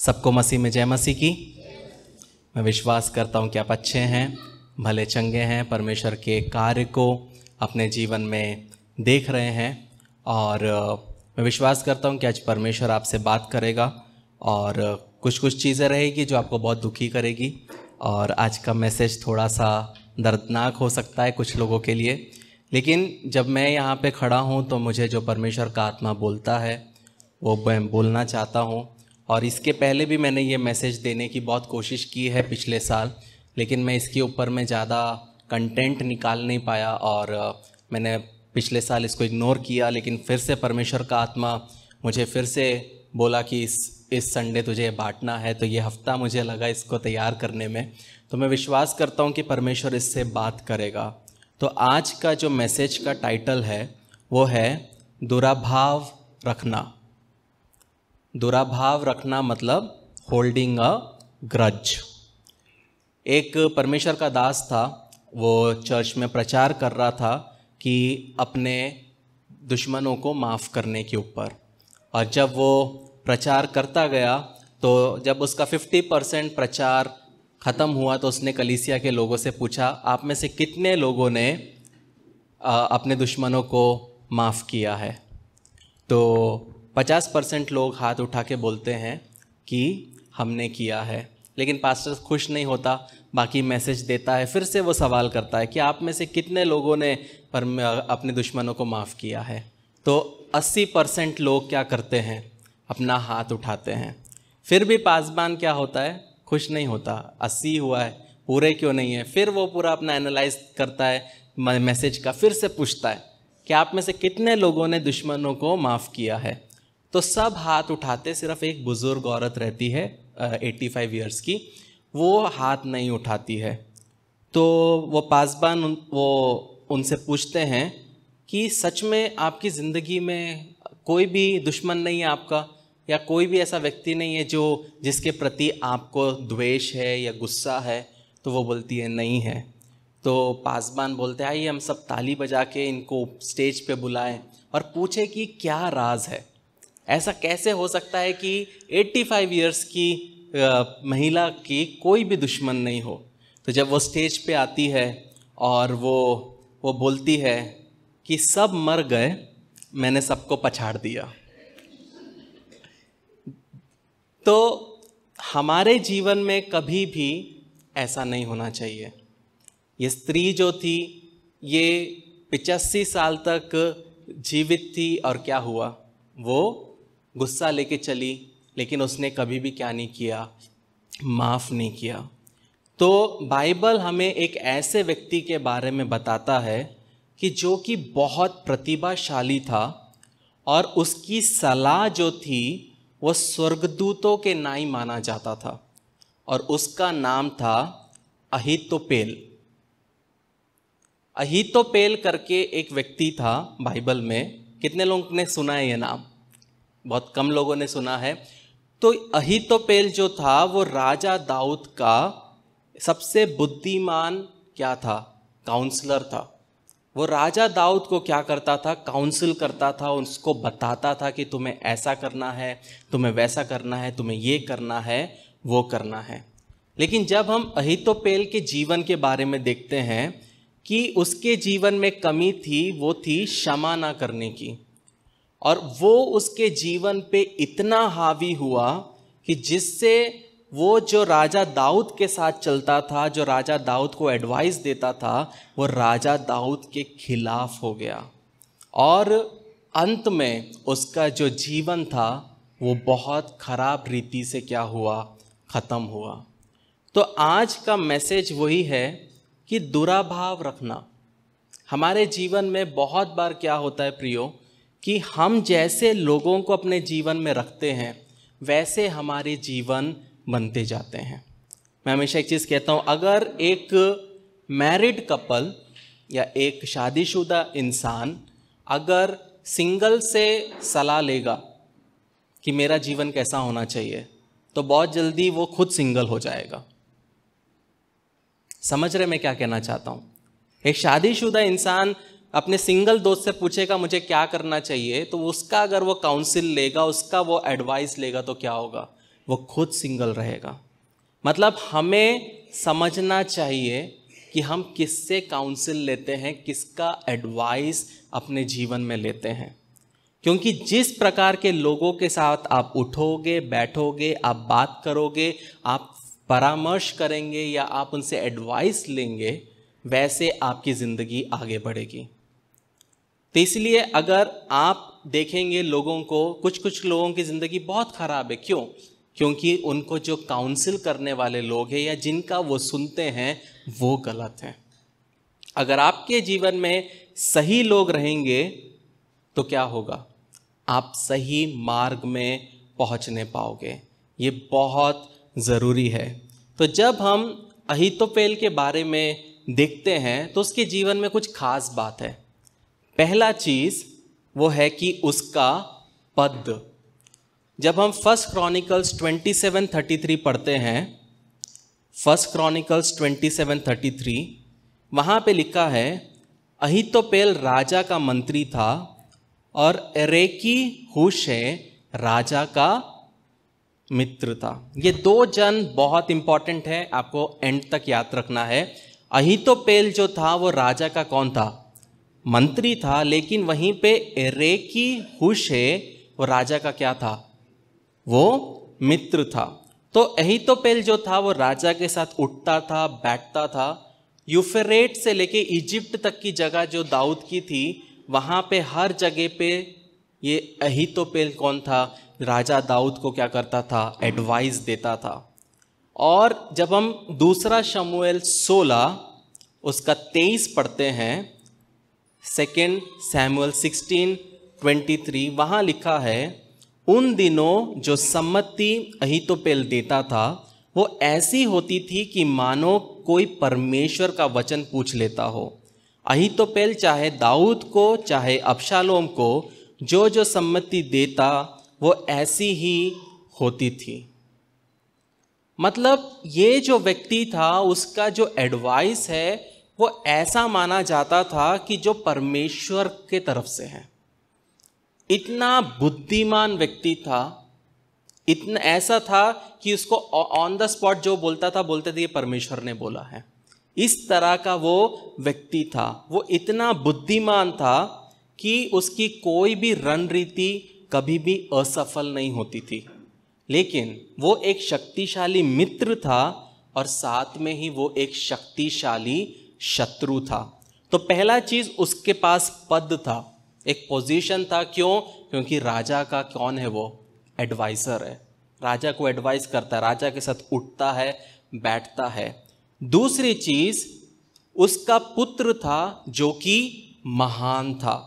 सबको मसीह में जय मसीह की। मैं विश्वास करता हूँ कि आप अच्छे हैं, भले चंगे हैं, परमेश्वर के कार्य को अपने जीवन में देख रहे हैं। और मैं विश्वास करता हूँ कि आज परमेश्वर आपसे बात करेगा और कुछ चीज़ें रहेगी जो आपको बहुत दुखी करेगी। और आज का मैसेज थोड़ा सा दर्दनाक हो सकता है कुछ लोगों के लिए, लेकिन जब मैं यहाँ पे खड़ा हूँ तो मुझे जो परमेश्वर का आत्मा बोलता है वो मैं बोलना चाहता हूँ। और इसके पहले भी मैंने ये मैसेज देने की बहुत कोशिश की है पिछले साल, लेकिन मैं इसके ऊपर में ज़्यादा कंटेंट निकाल नहीं पाया और मैंने पिछले साल इसको इग्नोर किया। लेकिन फिर से परमेश्वर का आत्मा मुझे फिर से बोला कि इस संडे तुझे बांटना है, तो ये हफ्ता मुझे लगा इसको तैयार करने में। तो मैं विश्वास करता हूँ कि परमेश्वर इससे बात करेगा। तो आज का जो मैसेज का टाइटल है वो है दुराभाव रखना। दुराभाव रखना मतलब होल्डिंग अ ग्रज। एक परमेश्वर का दास था, वो चर्च में प्रचार कर रहा था कि अपने दुश्मनों को माफ़ करने के ऊपर। और जब वो प्रचार करता गया तो जब उसका 50% प्रचार ख़त्म हुआ तो उसने कलीसिया के लोगों से पूछा, आप में से कितने लोगों ने अपने दुश्मनों को माफ़ किया है? तो 50% लोग हाथ उठा के बोलते हैं कि हमने किया है। लेकिन पास्टर खुश नहीं होता, बाकी मैसेज देता है, फिर से वो सवाल करता है कि आप में से कितने लोगों ने अपने दुश्मनों को माफ़ किया है? तो 80% लोग क्या करते हैं? अपना हाथ उठाते हैं। फिर भी पासबान क्या होता है? खुश नहीं होता। 80 हुआ है, पूरे क्यों नहीं है? फिर वो पूरा अपना एनालाइज करता है मैसेज का, फिर से पूछता है कि आप में से कितने लोगों ने दुश्मनों को माफ़ किया है? तो सब हाथ उठाते, सिर्फ एक बुज़ुर्ग औरत रहती है 85 ईयर्स की, वो हाथ नहीं उठाती है। तो वो पासबान वो उनसे पूछते हैं कि सच में आपकी ज़िंदगी में कोई भी दुश्मन नहीं है आपका, या कोई भी ऐसा व्यक्ति नहीं है जिसके प्रति आपको द्वेष है या गुस्सा है? तो वो बोलती है नहीं है। तो पासबान बोलते हैं आइए हम सब ताली बजा के इनको स्टेज पे बुलाएं और पूछे कि क्या राज है, ऐसा कैसे हो सकता है कि 85 ईयर्स की महिला की कोई भी दुश्मन नहीं हो? तो जब वो स्टेज पे आती है और वो बोलती है कि सब मर गए, मैंने सबको पछाड़ दिया। तो हमारे जीवन में कभी भी ऐसा नहीं होना चाहिए। ये स्त्री जो थी ये 85 साल तक जीवित थी और क्या हुआ? वो गुस्सा लेके चली, लेकिन उसने कभी भी क्या नहीं किया? माफ़ नहीं किया। तो बाइबल हमें एक ऐसे व्यक्ति के बारे में बताता है कि जो कि बहुत प्रतिभाशाली था और उसकी सलाह जो थी वो स्वर्गदूतों के नाई माना जाता था, और उसका नाम था अहीतोपेल। अहीतोपेल करके एक व्यक्ति था बाइबल में। कितने लोगों ने सुना है ये नाम? बहुत कम लोगों ने सुना है। तो अहीतोपेल जो था वो राजा दाऊद का सबसे बुद्धिमान क्या था? काउंसलर था। वो राजा दाऊद को क्या करता था? काउंसिल करता था, उसको बताता था कि तुम्हें ऐसा करना है, तुम्हें वैसा करना है, तुम्हें ये करना है, वो करना है। लेकिन जब हम अहीतोपेल के जीवन के बारे में देखते हैं कि उसके जीवन में कमी थी, वो थी क्षमा ना करने की। और वो उसके जीवन पे इतना हावी हुआ कि जिससे वो जो राजा दाऊद के साथ चलता था, जो राजा दाऊद को एडवाइस देता था, वो राजा दाऊद के खिलाफ हो गया। और अंत में उसका जो जीवन था वो बहुत खराब रीति से क्या हुआ? ख़त्म हुआ। तो आज का मैसेज वही है कि दुराभाव रखना। हमारे जीवन में बहुत बार क्या होता है प्रियो, कि हम जैसे लोगों को अपने जीवन में रखते हैं वैसे हमारे जीवन बनते जाते हैं। मैं हमेशा एक चीज़ कहता हूँ, अगर एक मैरिड कपल या एक शादीशुदा इंसान अगर सिंगल से सलाह लेगा कि मेरा जीवन कैसा होना चाहिए, तो बहुत जल्दी वो खुद सिंगल हो जाएगा। समझ रहे मैं क्या कहना चाहता हूँ? एक शादीशुदा इंसान अपने सिंगल दोस्त से पूछेगा मुझे क्या करना चाहिए, तो उसका अगर वो काउंसिल लेगा, उसका वो एडवाइस लेगा, तो क्या होगा? वो खुद सिंगल रहेगा। मतलब हमें समझना चाहिए कि हम किससे काउंसिल लेते हैं, किसका एडवाइस अपने जीवन में लेते हैं। क्योंकि जिस प्रकार के लोगों के साथ आप उठोगे, बैठोगे, आप बात करोगे, आप परामर्श करेंगे या आप उनसे एडवाइस लेंगे, वैसे आपकी ज़िंदगी आगे बढ़ेगी। तो इसलिए अगर आप देखेंगे लोगों को, कुछ लोगों की ज़िंदगी बहुत ख़राब है। क्यों? क्योंकि उनको जो काउंसिल करने वाले लोग हैं या जिनका वो सुनते हैं वो गलत हैं। अगर आपके जीवन में सही लोग रहेंगे तो क्या होगा? आप सही मार्ग में पहुंचने पाओगे। ये बहुत ज़रूरी है। तो जब हम अहीतोपेल के बारे में देखते हैं तो उसके जीवन में कुछ खास बात है। पहला चीज़ वो है कि उसका पद। जब हम फर्स्ट क्रॉनिकल्स 27:33 पढ़ते हैं, फर्स्ट क्रॉनिकल्स 27:33, वहाँ पे लिखा है, अहीतोपेल राजा का मंत्री था और एरेकी हुशै राजा का मित्र था। ये दो जन बहुत इंपॉर्टेंट है, आपको एंड तक याद रखना है। अहीतोपेल जो था वो राजा का कौन था? मंत्री था। लेकिन वहीं पे एरेकी हुशै वो राजा का क्या था? वो मित्र था। तो अहीतोपेल जो था वो राजा के साथ उठता था, बैठता था। यूफ्रेट से लेके इजिप्ट तक की जगह जो दाऊद की थी, वहाँ पे हर जगह पे ये अहीतोपेल कौन था? राजा दाऊद को क्या करता था? एडवाइस देता था। और जब हम दूसरा शमूएल 16 उसका 23 पढ़ते हैं, सेकेंड सैमुअल 16:23, वहाँ लिखा है, उन दिनों जो सम्मति अहीतोपेल देता था वो ऐसी होती थी कि मानो कोई परमेश्वर का वचन पूछ लेता हो। अहीतोपेल चाहे दाऊद को चाहे अबशालोम को जो सम्मति देता वो ऐसी ही होती थी। मतलब ये जो व्यक्ति था उसका जो एडवाइस है वो ऐसा माना जाता था कि जो परमेश्वर के तरफ से है। इतना बुद्धिमान व्यक्ति था, इतना ऐसा था कि उसको ऑन द स्पॉट जो बोलता था बोलते थे ये परमेश्वर ने बोला है। इस तरह का वो व्यक्ति था। वो इतना बुद्धिमान था कि उसकी कोई भी रणनीति कभी भी असफल नहीं होती थी। लेकिन वो एक शक्तिशाली मित्र था और साथ में ही वो एक शक्तिशाली शत्रु था। तो पहला चीज उसके पास पद था, एक पोजीशन था। क्यों? क्योंकि राजा का कौन है? वो एडवाइजर है, राजा को एडवाइस करता है, राजा के साथ उठता है, बैठता है। दूसरी चीज उसका पुत्र था जो कि महान था।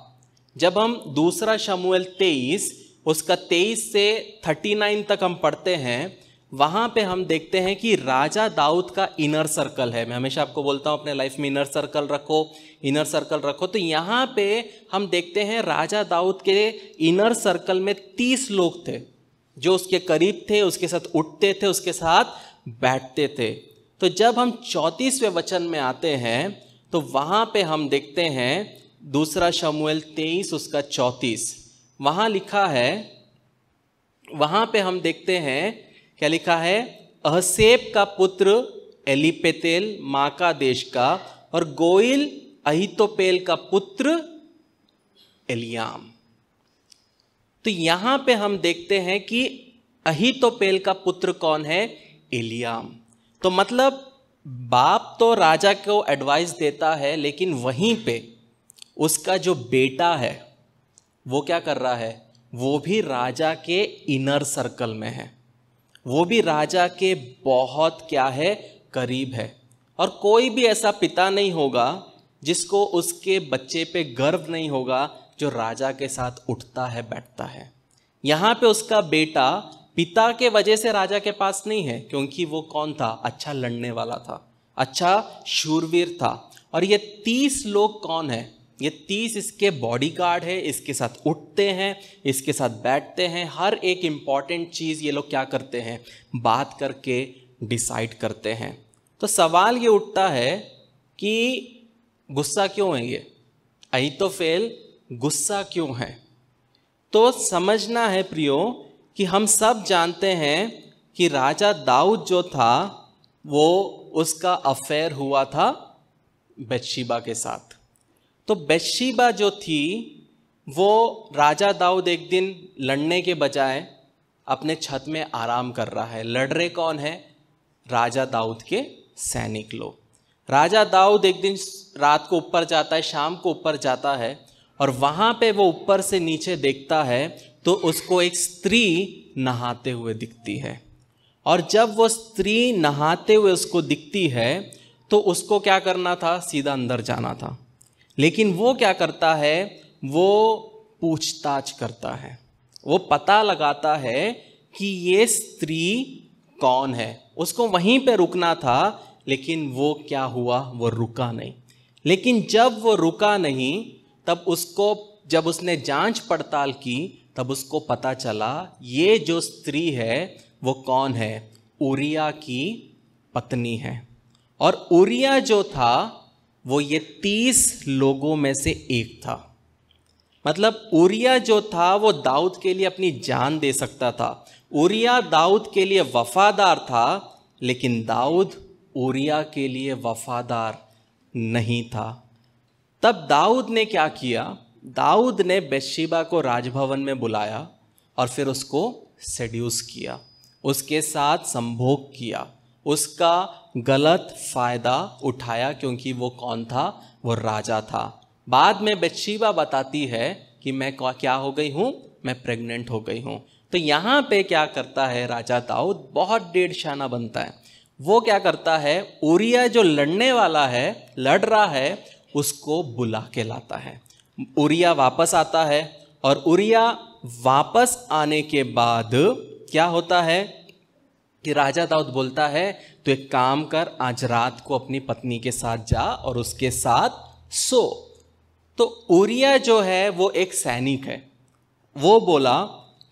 जब हम दूसरा शमूएल 23 उसका 23 से 39 तक हम पढ़ते हैं, वहाँ पे हम देखते हैं कि राजा दाऊद का इनर सर्कल है। मैं हमेशा आपको बोलता हूँ अपने लाइफ में इनर सर्कल रखो, इनर सर्कल रखो। तो यहाँ पे हम देखते हैं राजा दाऊद के इनर सर्कल में 30 लोग थे जो उसके करीब थे, उसके साथ उठते थे, उसके साथ बैठते थे। तो जब हम 34वें वचन में आते हैं तो वहाँ पे हम देखते हैं दूसरा शमूएल 23 उसका 34, वहाँ लिखा है, वहाँ पे हम देखते हैं क्या लिखा है? अहसेब का पुत्र एलीपेतेल माका देश का और गोइल अहीतोपेल का पुत्र एलियाम। तो यहां पे हम देखते हैं कि अहीतोपेल का पुत्र कौन है? एलियाम। तो मतलब बाप तो राजा को एडवाइस देता है, लेकिन वहीं पे उसका जो बेटा है वो क्या कर रहा है? वो भी राजा के इनर सर्कल में है, वो भी राजा के बहुत क्या है? करीब है। और कोई भी ऐसा पिता नहीं होगा जिसको उसके बच्चे पे गर्व नहीं होगा जो राजा के साथ उठता है, बैठता है। यहाँ पे उसका बेटा पिता के वजह से राजा के पास नहीं है, क्योंकि वो कौन था? अच्छा लड़ने वाला था, अच्छा शूरवीर था। और ये 30 लोग कौन है? ये 30 इसके बॉडीगार्ड है, इसके साथ उठते हैं, इसके साथ बैठते हैं। हर एक इम्पॉर्टेंट चीज़ ये लोग क्या करते हैं? बात करके डिसाइड करते हैं। तो सवाल ये उठता है कि गुस्सा क्यों है? ये अहीतोपेल गुस्सा क्यों है? तो समझना है प्रियो कि हम सब जानते हैं कि राजा दाऊद जो था वो उसका अफेयर हुआ था बत्शेबा के साथ। तो बत्शेबा जो थी वो राजा दाऊद एक दिन लड़ने के बजाय अपने छत में आराम कर रहा है। लड़ रहे कौन है? राजा दाऊद के सैनिक लोग। राजा दाऊद एक दिन रात को ऊपर जाता है, शाम को ऊपर जाता है, और वहाँ पे वो ऊपर से नीचे देखता है तो उसको एक स्त्री नहाते हुए दिखती है। और जब वो स्त्री नहाते हुए उसको दिखती है तो उसको क्या करना था? सीधा अंदर जाना था। लेकिन वो क्या करता है? वो पूछताछ करता है, वो पता लगाता है कि ये स्त्री कौन है। उसको वहीं पे रुकना था, लेकिन वो क्या हुआ? वो रुका नहीं। लेकिन जब वो रुका नहीं तब उसको, जब उसने जांच पड़ताल की तब उसको पता चला ये जो स्त्री है वो कौन है? ऊरिया की पत्नी है। और ऊरिया जो था वो ये 30 लोगों में से एक था। मतलब ऊरिया जो था वो दाऊद के लिए अपनी जान दे सकता था। ऊरिया दाऊद के लिए वफादार था, लेकिन दाऊद ऊरिया के लिए वफादार नहीं था। तब दाऊद ने क्या किया? दाऊद ने बत्शेबा को राजभवन में बुलाया और फिर उसको सेड्यूस किया, उसके साथ संभोग किया, उसका गलत फायदा उठाया, क्योंकि वो कौन था? वो राजा था। बाद में बत्शेबा बताती है कि मैं क्या हो गई हूँ? मैं प्रेग्नेंट हो गई हूँ। तो यहाँ पे क्या करता है राजा दाऊद? बहुत डेढ़ शाना बनता है। वो क्या करता है? ऊरिया जो लड़ने वाला है, लड़ रहा है, उसको बुला के लाता है। ऊरिया वापस आता है और ऊरिया वापस आने के बाद क्या होता है कि राजा दाऊद बोलता है तो एक काम कर, आज रात को अपनी पत्नी के साथ जा और उसके साथ सो। तो ऊरिया जो है वो एक सैनिक है। वो बोला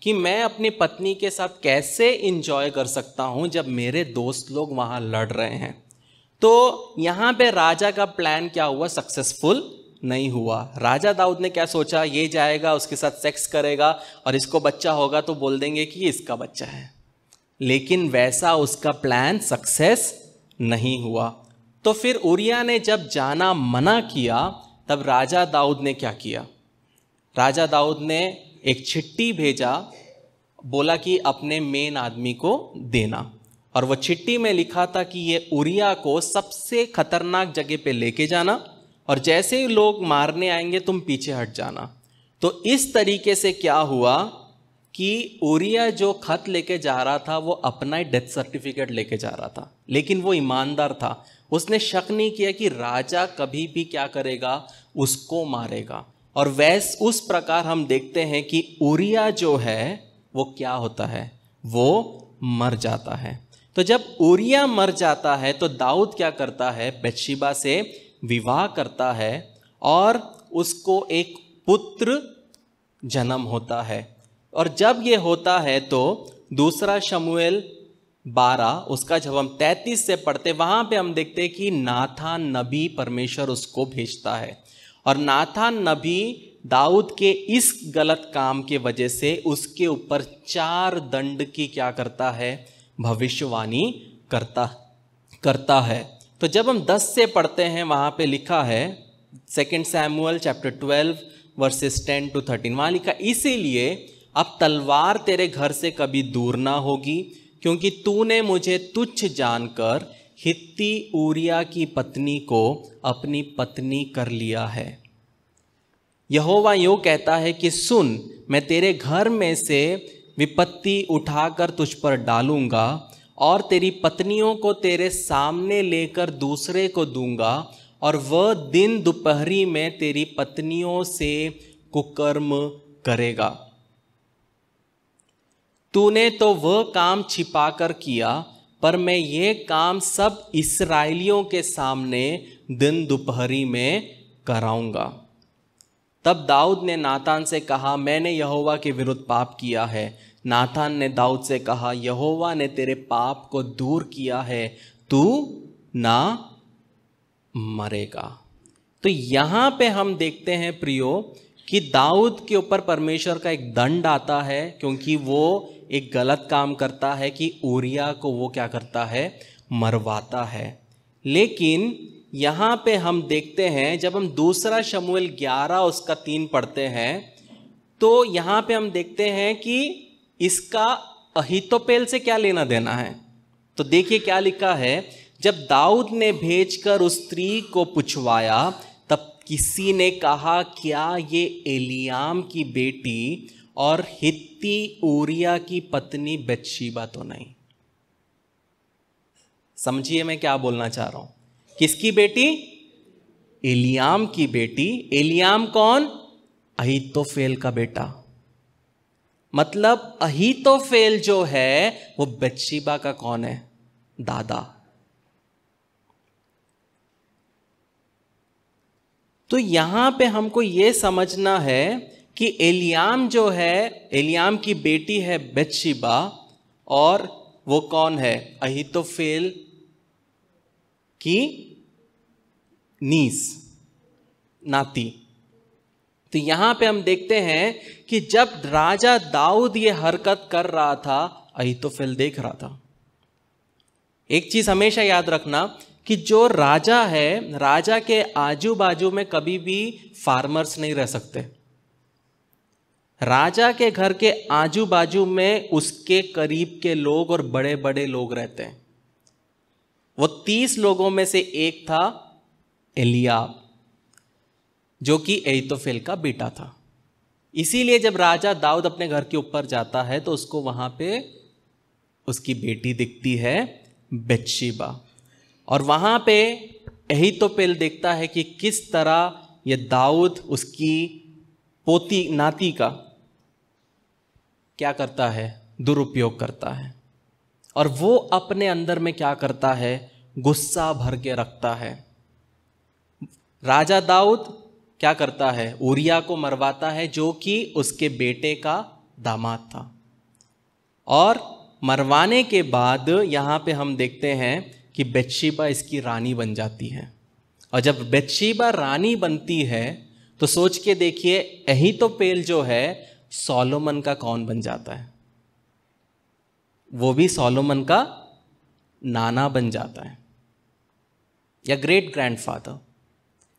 कि मैं अपनी पत्नी के साथ कैसे इंजॉय कर सकता हूं जब मेरे दोस्त लोग वहां लड़ रहे हैं। तो यहां पे राजा का प्लान क्या हुआ? सक्सेसफुल नहीं हुआ। राजा दाऊद ने क्या सोचा? ये जाएगा, उसके साथ सेक्स करेगा और इसको बच्चा होगा तो बोल देंगे कि ये इसका बच्चा है। लेकिन वैसा उसका प्लान सक्सेस नहीं हुआ। तो फिर ऊरिया ने जब जाना मना किया तब राजा दाऊद ने क्या किया? राजा दाऊद ने एक चिट्ठी भेजा, बोला कि अपने मेन आदमी को देना। और वह चिट्ठी में लिखा था कि ये ऊरिया को सबसे खतरनाक जगह पे लेके जाना और जैसे ही लोग मारने आएंगे तुम पीछे हट जाना। तो इस तरीके से क्या हुआ कि ऊरिया जो खत लेके जा रहा था वो अपना ही डेथ सर्टिफिकेट लेके जा रहा था, लेकिन वो ईमानदार था। उसने शक नहीं किया कि राजा कभी भी क्या करेगा? उसको मारेगा। और उस प्रकार हम देखते हैं कि ऊरिया जो है वो क्या होता है? वो मर जाता है। तो जब ऊरिया मर जाता है तो दाऊद क्या करता है? बत्शेबा से विवाह करता है और उसको एक पुत्र जन्म होता है। और जब ये होता है तो दूसरा शमूएल 12 उसका जब हम 33 से पढ़ते, वहां पे हम देखते हैं कि नाथान नबी परमेश्वर उसको भेजता है। और नाथान नबी दाऊद के इस गलत काम के वजह से उसके ऊपर 4 दंड की क्या करता है? भविष्यवाणी करता है। तो जब हम 10 से पढ़ते हैं वहां पे लिखा है 2 सैमुअल चैप्टर 12 वर्सेस 10 to 13, वहां लिखा, इसीलिए अब तलवार तेरे घर से कभी दूर ना होगी, क्योंकि तूने मुझे तुच्छ जानकर हित्ती ऊरिया की पत्नी को अपनी पत्नी कर लिया है। यहोवा यूं कहता है कि सुन, मैं तेरे घर में से विपत्ति उठाकर तुझ पर डालूंगा और तेरी पत्नियों को तेरे सामने लेकर दूसरे को दूंगा, और वह दिन दोपहरी में तेरी पत्नियों से कुकर्म करेगा। तूने तो वह काम छिपाकर किया, पर मैं ये काम सब इस्राएलियों के सामने दिन दोपहरी में कराऊंगा। तब दाऊद ने नातान से कहा, मैंने यहोवा के विरुद्ध पाप किया है। नातान ने दाऊद से कहा, यहोवा ने तेरे पाप को दूर किया है, तू ना मरेगा। तो यहां पे हम देखते हैं प्रियो कि दाऊद के ऊपर परमेश्वर का एक दंड आता है क्योंकि वो एक गलत काम करता है कि ऊरिया को वो क्या करता है, मरवाता है। लेकिन यहाँ पे हम देखते हैं, जब हम दूसरा शमूएल 11 उसका 3 पढ़ते हैं तो यहाँ पे हम देखते हैं कि इसका अहीतोपेल से क्या लेना देना है। तो देखिए क्या लिखा है, जब दाऊद ने भेजकर उस स्त्री को पूछवाया तब किसी ने कहा, क्या ये एलियाम की बेटी और हित्ती ऊरिया की पत्नी बत्शेबा तो नहीं? समझिए मैं क्या बोलना चाह रहा हूं। किसकी बेटी? एलियाम की बेटी। एलियाम कौन? अहीतोफेल का बेटा। मतलब अहीतोफेल जो है वो बत्शेबा का कौन है? दादा। तो यहां पे हमको ये समझना है कि एलियाम जो है, एलियाम की बेटी है बत्शेबा, और वो कौन है? अहीतोफेल की नीस, नाती। तो यहां पे हम देखते हैं कि जब राजा दाऊद ये हरकत कर रहा था, अहीतोफेल देख रहा था। एक चीज हमेशा याद रखना कि जो राजा है, राजा के आजू बाजू में कभी भी फार्मर्स नहीं रह सकते। राजा के घर के आजू बाजू में उसके करीब के लोग और बड़े बड़े लोग रहते हैं। वो 30 लोगों में से एक था एलियाब, जो कि अहीतोफेल का बेटा था। इसीलिए जब राजा दाऊद अपने घर के ऊपर जाता है तो उसको वहां पे उसकी बेटी दिखती है बत्शेबा, और वहां पे अहीतोपेल देखता है कि किस तरह ये दाऊद उसकी पोती, नाती का क्या करता है? दुरुपयोग करता है। और वो अपने अंदर में क्या करता है? गुस्सा भर के रखता है। राजा दाऊद क्या करता है? ऊरिया को मरवाता है, जो कि उसके बेटे का दामाद था। और मरवाने के बाद यहां पे हम देखते हैं कि बत्शेबा इसकी रानी बन जाती है। और जब बत्शेबा रानी बनती है तो सोच के देखिए, अहीतोपेल जो है सोलोमन का कौन बन जाता है? वो भी सोलोमन का नाना बन जाता है, या ग्रेट ग्रैंडफादर।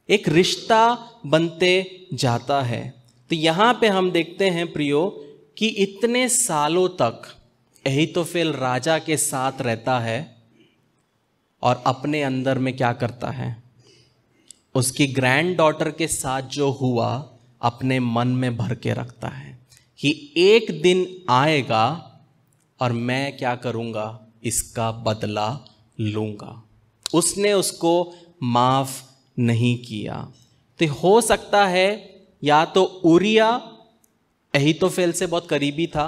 एक रिश्ता बनते जाता है। तो यहां पे हम देखते हैं प्रियो कि इतने सालों तक अहीतोफेल राजा के साथ रहता है और अपने अंदर में क्या करता है? उसकी ग्रैंड डॉटर के साथ जो हुआ अपने मन में भर के रखता है कि एक दिन आएगा और मैं क्या करूंगा? इसका बदला लूंगा। उसने उसको माफ नहीं किया। तो हो सकता है या तो ऊरिया अहीतोफेल से बहुत करीबी था,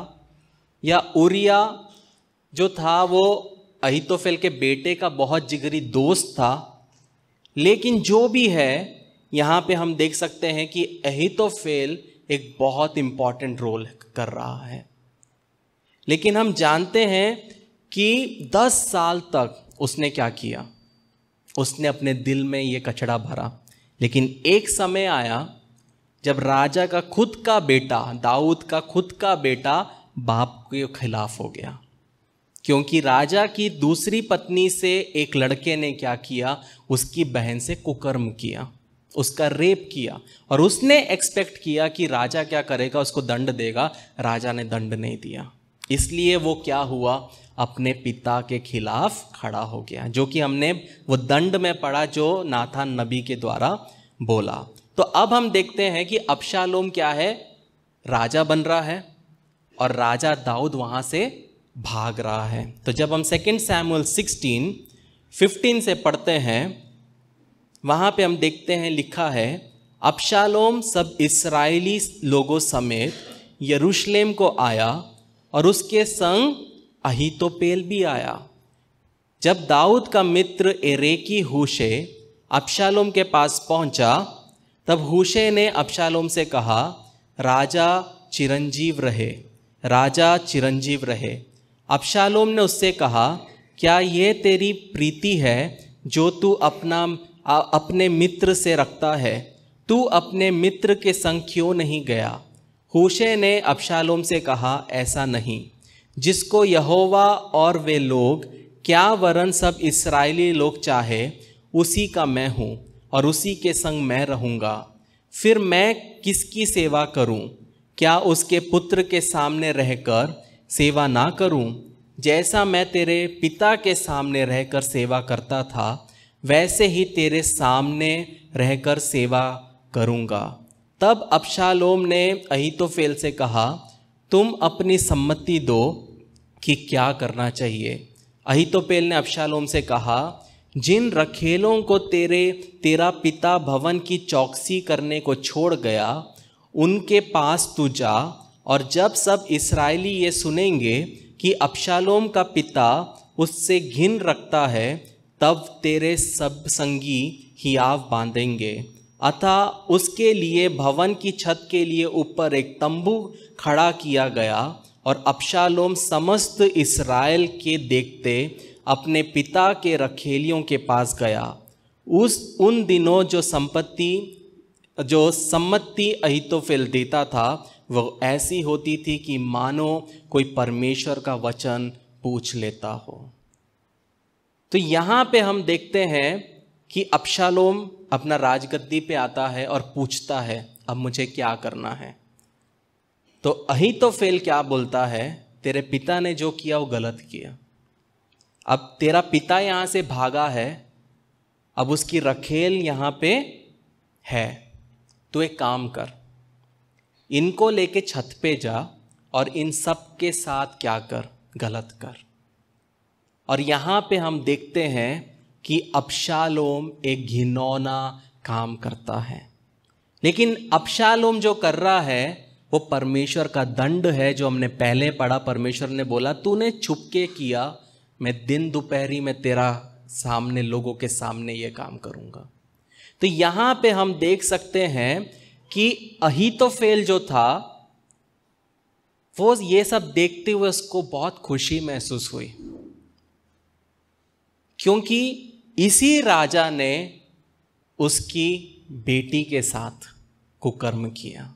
या ऊरिया जो था वो अहीतोफेल के बेटे का बहुत जिगरी दोस्त था। लेकिन जो भी है, यहां पे हम देख सकते हैं कि अहीतोफेल एक बहुत इंपॉर्टेंट रोल कर रहा है। लेकिन हम जानते हैं कि 10 साल तक उसने क्या किया? उसने अपने दिल में ये कचरा भरा। लेकिन एक समय आया जब राजा का खुद का बेटा, दाऊद का खुद का बेटा बाप के खिलाफ हो गया, क्योंकि राजा की दूसरी पत्नी से एक लड़के ने क्या किया? उसकी बहन से कुकर्म किया, उसका रेप किया। और उसने एक्सपेक्ट किया कि राजा क्या करेगा? उसको दंड देगा। राजा ने दंड नहीं दिया। इसलिए वो क्या हुआ? अपने पिता के खिलाफ खड़ा हो गया, जो कि हमने वो दंड में पढ़ा जो नाथान नबी के द्वारा बोला। तो अब हम देखते हैं कि अबशालोम क्या है? राजा बन रहा है और राजा दाऊद वहां से भाग रहा है। तो जब हम 2 सैमुएल 16:15 से पढ़ते हैं, वहां पे हम देखते हैं लिखा है, अबशालोम सब इस्राएली लोगों समेत यरूशलेम को आया और उसके संग अहीतोपेल भी आया। जब दाऊद का मित्र एरेकी हूशे अबशालोम के पास पहुंचा, तब हूशे ने अबशालोम से कहा, राजा चिरंजीव रहे, राजा चिरंजीव रहे। अबशालोम ने उससे कहा, क्या ये तेरी प्रीति है जो तू अपने मित्र से रखता है? तू अपने मित्र के संग क्यों नहीं गया? हूशै ने अबशालोम से कहा, ऐसा नहीं, जिसको यहोवा और वे लोग, क्या वरन सब इस्राएली लोग चाहे, उसी का मैं हूँ और उसी के संग मैं रहूँगा। फिर मैं किसकी सेवा करूँ? क्या उसके पुत्र के सामने रहकर सेवा ना करूँ? जैसा मैं तेरे पिता के सामने रहकर सेवा करता था, वैसे ही तेरे सामने रहकर सेवा करूँगा। तब अबशालोम ने अहीतोफेल से कहा, तुम अपनी सम्मति दो कि क्या करना चाहिए। अहीतोफेल ने अबशालोम से कहा, जिन रखेलों को तेरा पिता भवन की चौकसी करने को छोड़ गया, उनके पास तू जा, और जब सब इस्राएली ये सुनेंगे कि अबशालोम का पिता उससे घिन रखता है, तब तेरे सब संगी हियाव बांधेंगे। अतः उसके लिए भवन की छत के लिए ऊपर एक तंबू खड़ा किया गया, और अबशालोम समस्त इस्राएल के देखते अपने पिता के रखेलियों के पास गया। उन दिनों जो सम्मति अहीतोफेल देता था, वह ऐसी होती थी कि मानो कोई परमेश्वर का वचन पूछ लेता हो। तो यहाँ पे हम देखते हैं कि अबशालोम अपना राजगद्दी पे आता है और पूछता है, अब मुझे क्या करना है? तो अहीतोफेल क्या बोलता है, तेरे पिता ने जो किया वो गलत किया। अब तेरा पिता यहाँ से भागा है, अब उसकी रखेल यहाँ पे है, तो एक काम कर, इनको लेके छत पे जा और इन सब के साथ क्या कर, गलत कर। और यहाँ पे हम देखते हैं कि अबशालोम एक घिनौना काम करता है, लेकिन अबशालोम जो कर रहा है वो परमेश्वर का दंड है। जो हमने पहले पढ़ा, परमेश्वर ने बोला तूने छुपके किया, मैं दिन दोपहरी में तेरा सामने, लोगों के सामने ये काम करूँगा। तो यहाँ पे हम देख सकते हैं कि अहीतोफेल जो था वो ये सब देखते हुए उसको बहुत खुशी महसूस हुई, क्योंकि इसी राजा ने उसकी बेटी के साथ कुकर्म किया।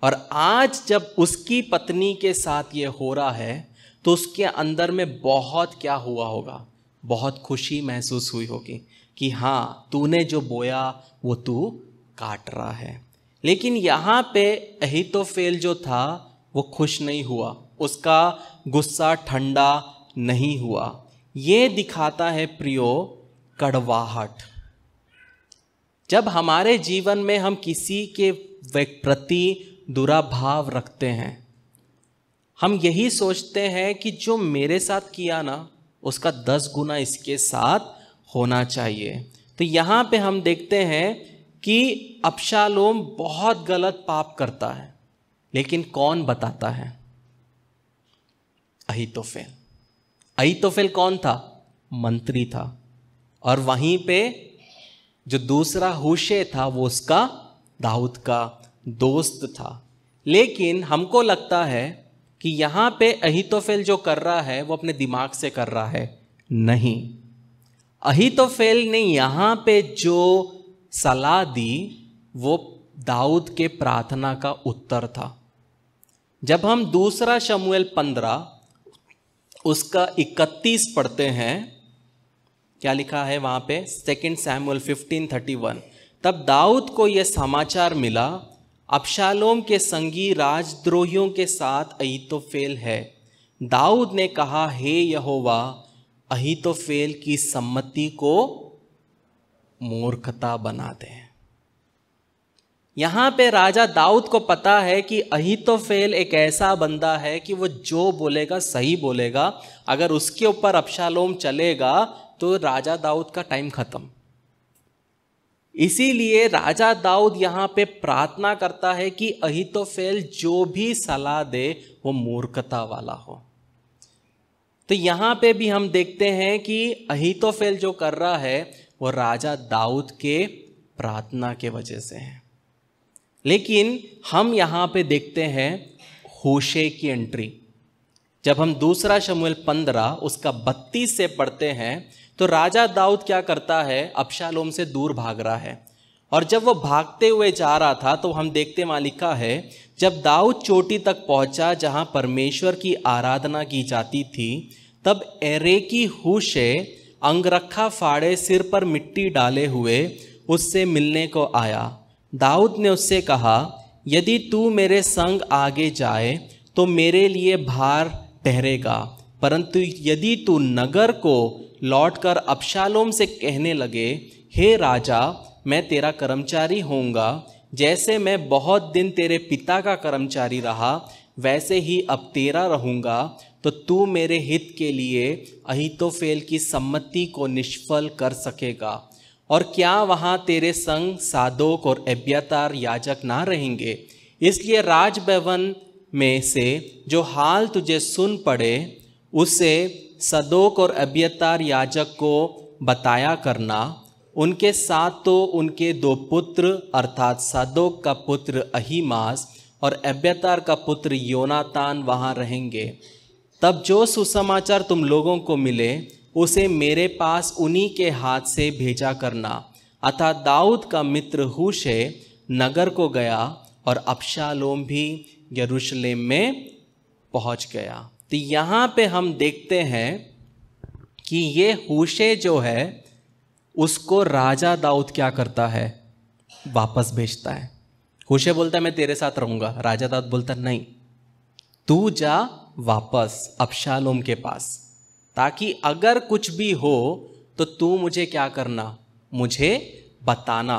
और आज जब उसकी पत्नी के साथ ये हो रहा है तो उसके अंदर में बहुत क्या हुआ होगा, बहुत खुशी महसूस हुई होगी कि हाँ, तूने जो बोया वो तू काट रहा है। लेकिन यहाँ पे अहीतोफेल जो था वो खुश नहीं हुआ, उसका गुस्सा ठंडा नहीं हुआ। ये दिखाता है प्रियो कड़वाहट। जब हमारे जीवन में हम किसी के प्रति बुरा भाव रखते हैं, हम यही सोचते हैं कि जो मेरे साथ किया ना, उसका 10 गुना इसके साथ होना चाहिए। तो यहाँ पे हम देखते हैं कि अबशालोम बहुत गलत पाप करता है, लेकिन कौन बताता है? अहीतोफेल। अहीतोफेल कौन था? मंत्री था। और वहीं पे जो दूसरा हूशै था वो उसका दाऊद का दोस्त था। लेकिन हमको लगता है कि यहाँ पे अहीतोफेल जो कर रहा है वो अपने दिमाग से कर रहा है। नहीं, अहीतोफेल ने यहाँ पे जो सलाह दी वो दाऊद के प्रार्थना का उत्तर था। जब हम दूसरा शमूएल 15 उसका 31 पढ़ते हैं, क्या लिखा है वहाँ पे? 2 शमूएल 15:31। तब दाऊद को यह समाचार मिला, अबशालोम के संगी राजद्रोहियों के साथ अहीतोफेल है। दाऊद ने कहा, हे यहोवा, अहीतोफेल की सम्मति को मूर्खता बना दे। यहाँ पे राजा दाऊद को पता है कि अहीतोफेल एक ऐसा बंदा है कि वो जो बोलेगा सही बोलेगा। अगर उसके ऊपर अबशालोम चलेगा तो राजा दाऊद का टाइम खत्म। इसीलिए राजा दाऊद यहाँ पे प्रार्थना करता है कि अहीतोफेल जो भी सलाह दे वो मूर्खता वाला हो। तो यहाँ पे भी हम देखते हैं कि अहीतोफेल जो कर रहा है वो राजा दाऊद के प्रार्थना के वजह से है। लेकिन हम यहाँ पे देखते हैं हूशै की एंट्री। जब हम दूसरा शमूएल 15 उसका 32 से पढ़ते हैं तो राजा दाऊद क्या करता है? अबशालोम से दूर भाग रहा है और जब वो भागते हुए जा रहा था तो हम देखते वहाँ लिखा है, जब दाऊद चोटी तक पहुंचा जहाँ परमेश्वर की आराधना की जाती थी, तब एरेकी हूशे अंगरखा फाड़े सिर पर मिट्टी डाले हुए उससे मिलने को आया। दाऊद ने उससे कहा, यदि तू मेरे संग आगे जाए तो मेरे लिए भार ठहरेगा, परंतु यदि तू नगर को लौटकर अबशालोम से कहने लगे, हे राजा, मैं तेरा कर्मचारी होऊंगा, जैसे मैं बहुत दिन तेरे पिता का कर्मचारी रहा वैसे ही अब तेरा रहूंगा, तो तू मेरे हित के लिए अहीतोफेल की सम्मति को निष्फल कर सकेगा। और क्या वहाँ तेरे संग सादोक और एब्यातार याजक ना रहेंगे? इसलिए राजभवन में से जो हाल तुझे सुन पड़े उसे सदोक और एब्यातार याजक को बताया करना। उनके साथ तो उनके 2 पुत्र अर्थात सदोक का पुत्र अहीमास और एब्यातार का पुत्र योनातान वहाँ रहेंगे। तब जो सुसमाचार तुम लोगों को मिले उसे मेरे पास उन्हीं के हाथ से भेजा करना। अतः दाऊद का मित्र हूशे नगर को गया और अबशालोम भी यरूशलेम में पहुंच गया। तो यहाँ पे हम देखते हैं कि ये हूशे जो है उसको राजा दाऊद क्या करता है, वापस भेजता है। हूशे बोलता है मैं तेरे साथ रहूंगा, राजा दाऊद बोलता नहीं, तू जा वापस अबशालोम के पास, ताकि अगर कुछ भी हो तो तू मुझे क्या करना, मुझे बताना।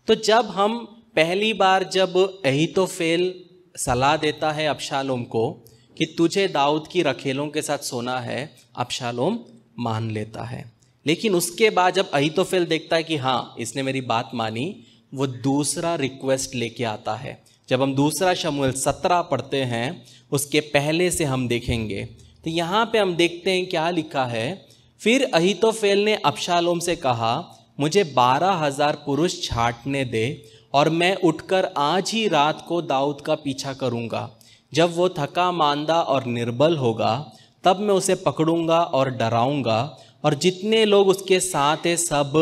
तो जब हम पहली बार जब अहीतोफेल सलाह देता है अबशालोम को कि तुझे दाऊद की रखेलों के साथ सोना है, अबशालोम मान लेता है। लेकिन उसके बाद जब अहीतोफेल देखता है कि हाँ इसने मेरी बात मानी, वो दूसरा रिक्वेस्ट लेके आता है। जब हम दूसरा शमूएल 17 पढ़ते हैं उसके पहले से हम देखेंगे, तो यहाँ पे हम देखते हैं क्या लिखा है। फिर अहीतोफेल ने अबशालोम से कहा, मुझे 12,000 पुरुष छांटने दे और मैं उठकर आज ही रात को दाऊद का पीछा करूँगा। जब वो थका मांदा और निर्बल होगा तब मैं उसे पकड़ूंगा और डराऊंगा, और जितने लोग उसके साथ हैं सब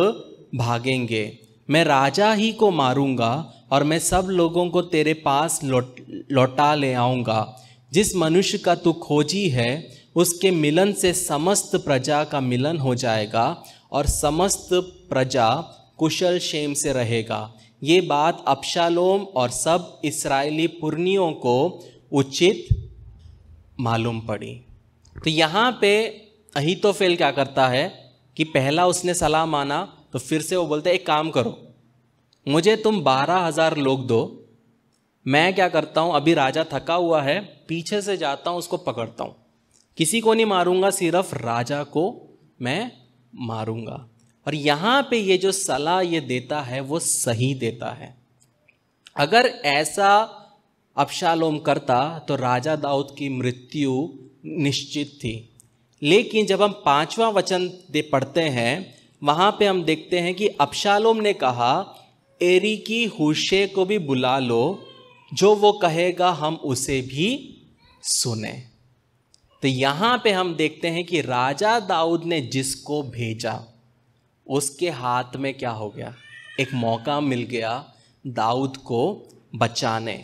भागेंगे। मैं राजा ही को मारूंगा और मैं सब लोगों को तेरे पास लौटा ले आऊँगा। जिस मनुष्य का तू खोजी है उसके मिलन से समस्त प्रजा का मिलन हो जाएगा और समस्त प्रजा कुशल क्षेम से रहेगा। ये बात अबशालोम और सब इस्राएली पुरनियों को उचित मालूम पड़ी। तो यहाँ पे अहीतोफेल क्या करता है कि पहला उसने सलाह माना, तो फिर से वो बोलते एक काम करो, मुझे तुम 12,000 लोग दो, मैं क्या करता हूँ, अभी राजा थका हुआ है, पीछे से जाता हूँ उसको पकड़ता हूँ, किसी को नहीं मारूंगा, सिर्फ राजा को मैं मारूंगा। और यहाँ पे ये जो सलाह ये देता है वो सही देता है। अगर ऐसा अबशालोम करता तो राजा दाऊद की मृत्यु निश्चित थी। लेकिन जब हम 5वां वचन पढ़ते हैं वहाँ पे हम देखते हैं कि अबशालोम ने कहा, एरीकी हूशे को भी बुला लो, जो वो कहेगा हम उसे भी सुने। तो यहाँ पे हम देखते हैं कि राजा दाऊद ने जिसको भेजा उसके हाथ में क्या हो गया, एक मौका मिल गया दाऊद को बचाने।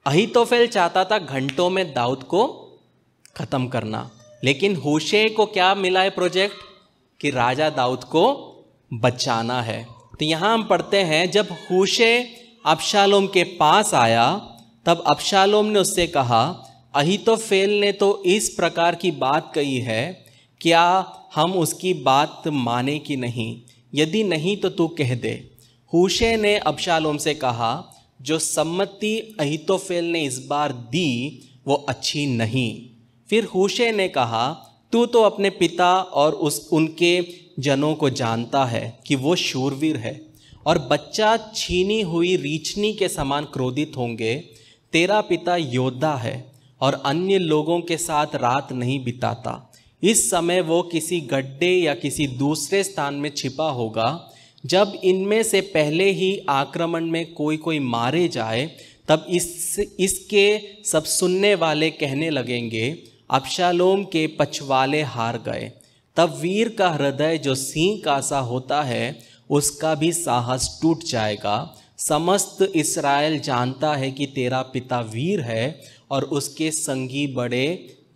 अहीतोफेल चाहता था घंटों में दाऊद को खत्म करना, लेकिन हूशे को क्या मिला है प्रोजेक्ट कि राजा दाऊद को बचाना है। तो यहाँ हम पढ़ते हैं, जब हूशे अबशालोम के पास आया तब अबशालोम ने उससे कहा, अहीतोफेल ने तो इस प्रकार की बात कही है, क्या हम उसकी बात माने कि नहीं? यदि नहीं तो तू कह दे। हूशे ने अबशालोम से कहा, जो सम्मति अहीतोफेल ने इस बार दी वो अच्छी नहीं। फिर हूशे ने कहा, तू तो अपने पिता और उनके जनों को जानता है कि वो शूरवीर है और बच्चा छीनी हुई रीछनी के समान क्रोधित होंगे। तेरा पिता योद्धा है और अन्य लोगों के साथ रात नहीं बिताता। इस समय वो किसी गड्ढे या किसी दूसरे स्थान में छिपा होगा। जब इनमें से पहले ही आक्रमण में कोई मारे जाए तब इसके सब सुनने वाले कहने लगेंगे, अबशालोम के पछवाले हार गए। तब वीर का हृदय जो सिंह का सा होता है उसका भी साहस टूट जाएगा। समस्त इस्राएल जानता है कि तेरा पिता वीर है और उसके संगी बड़े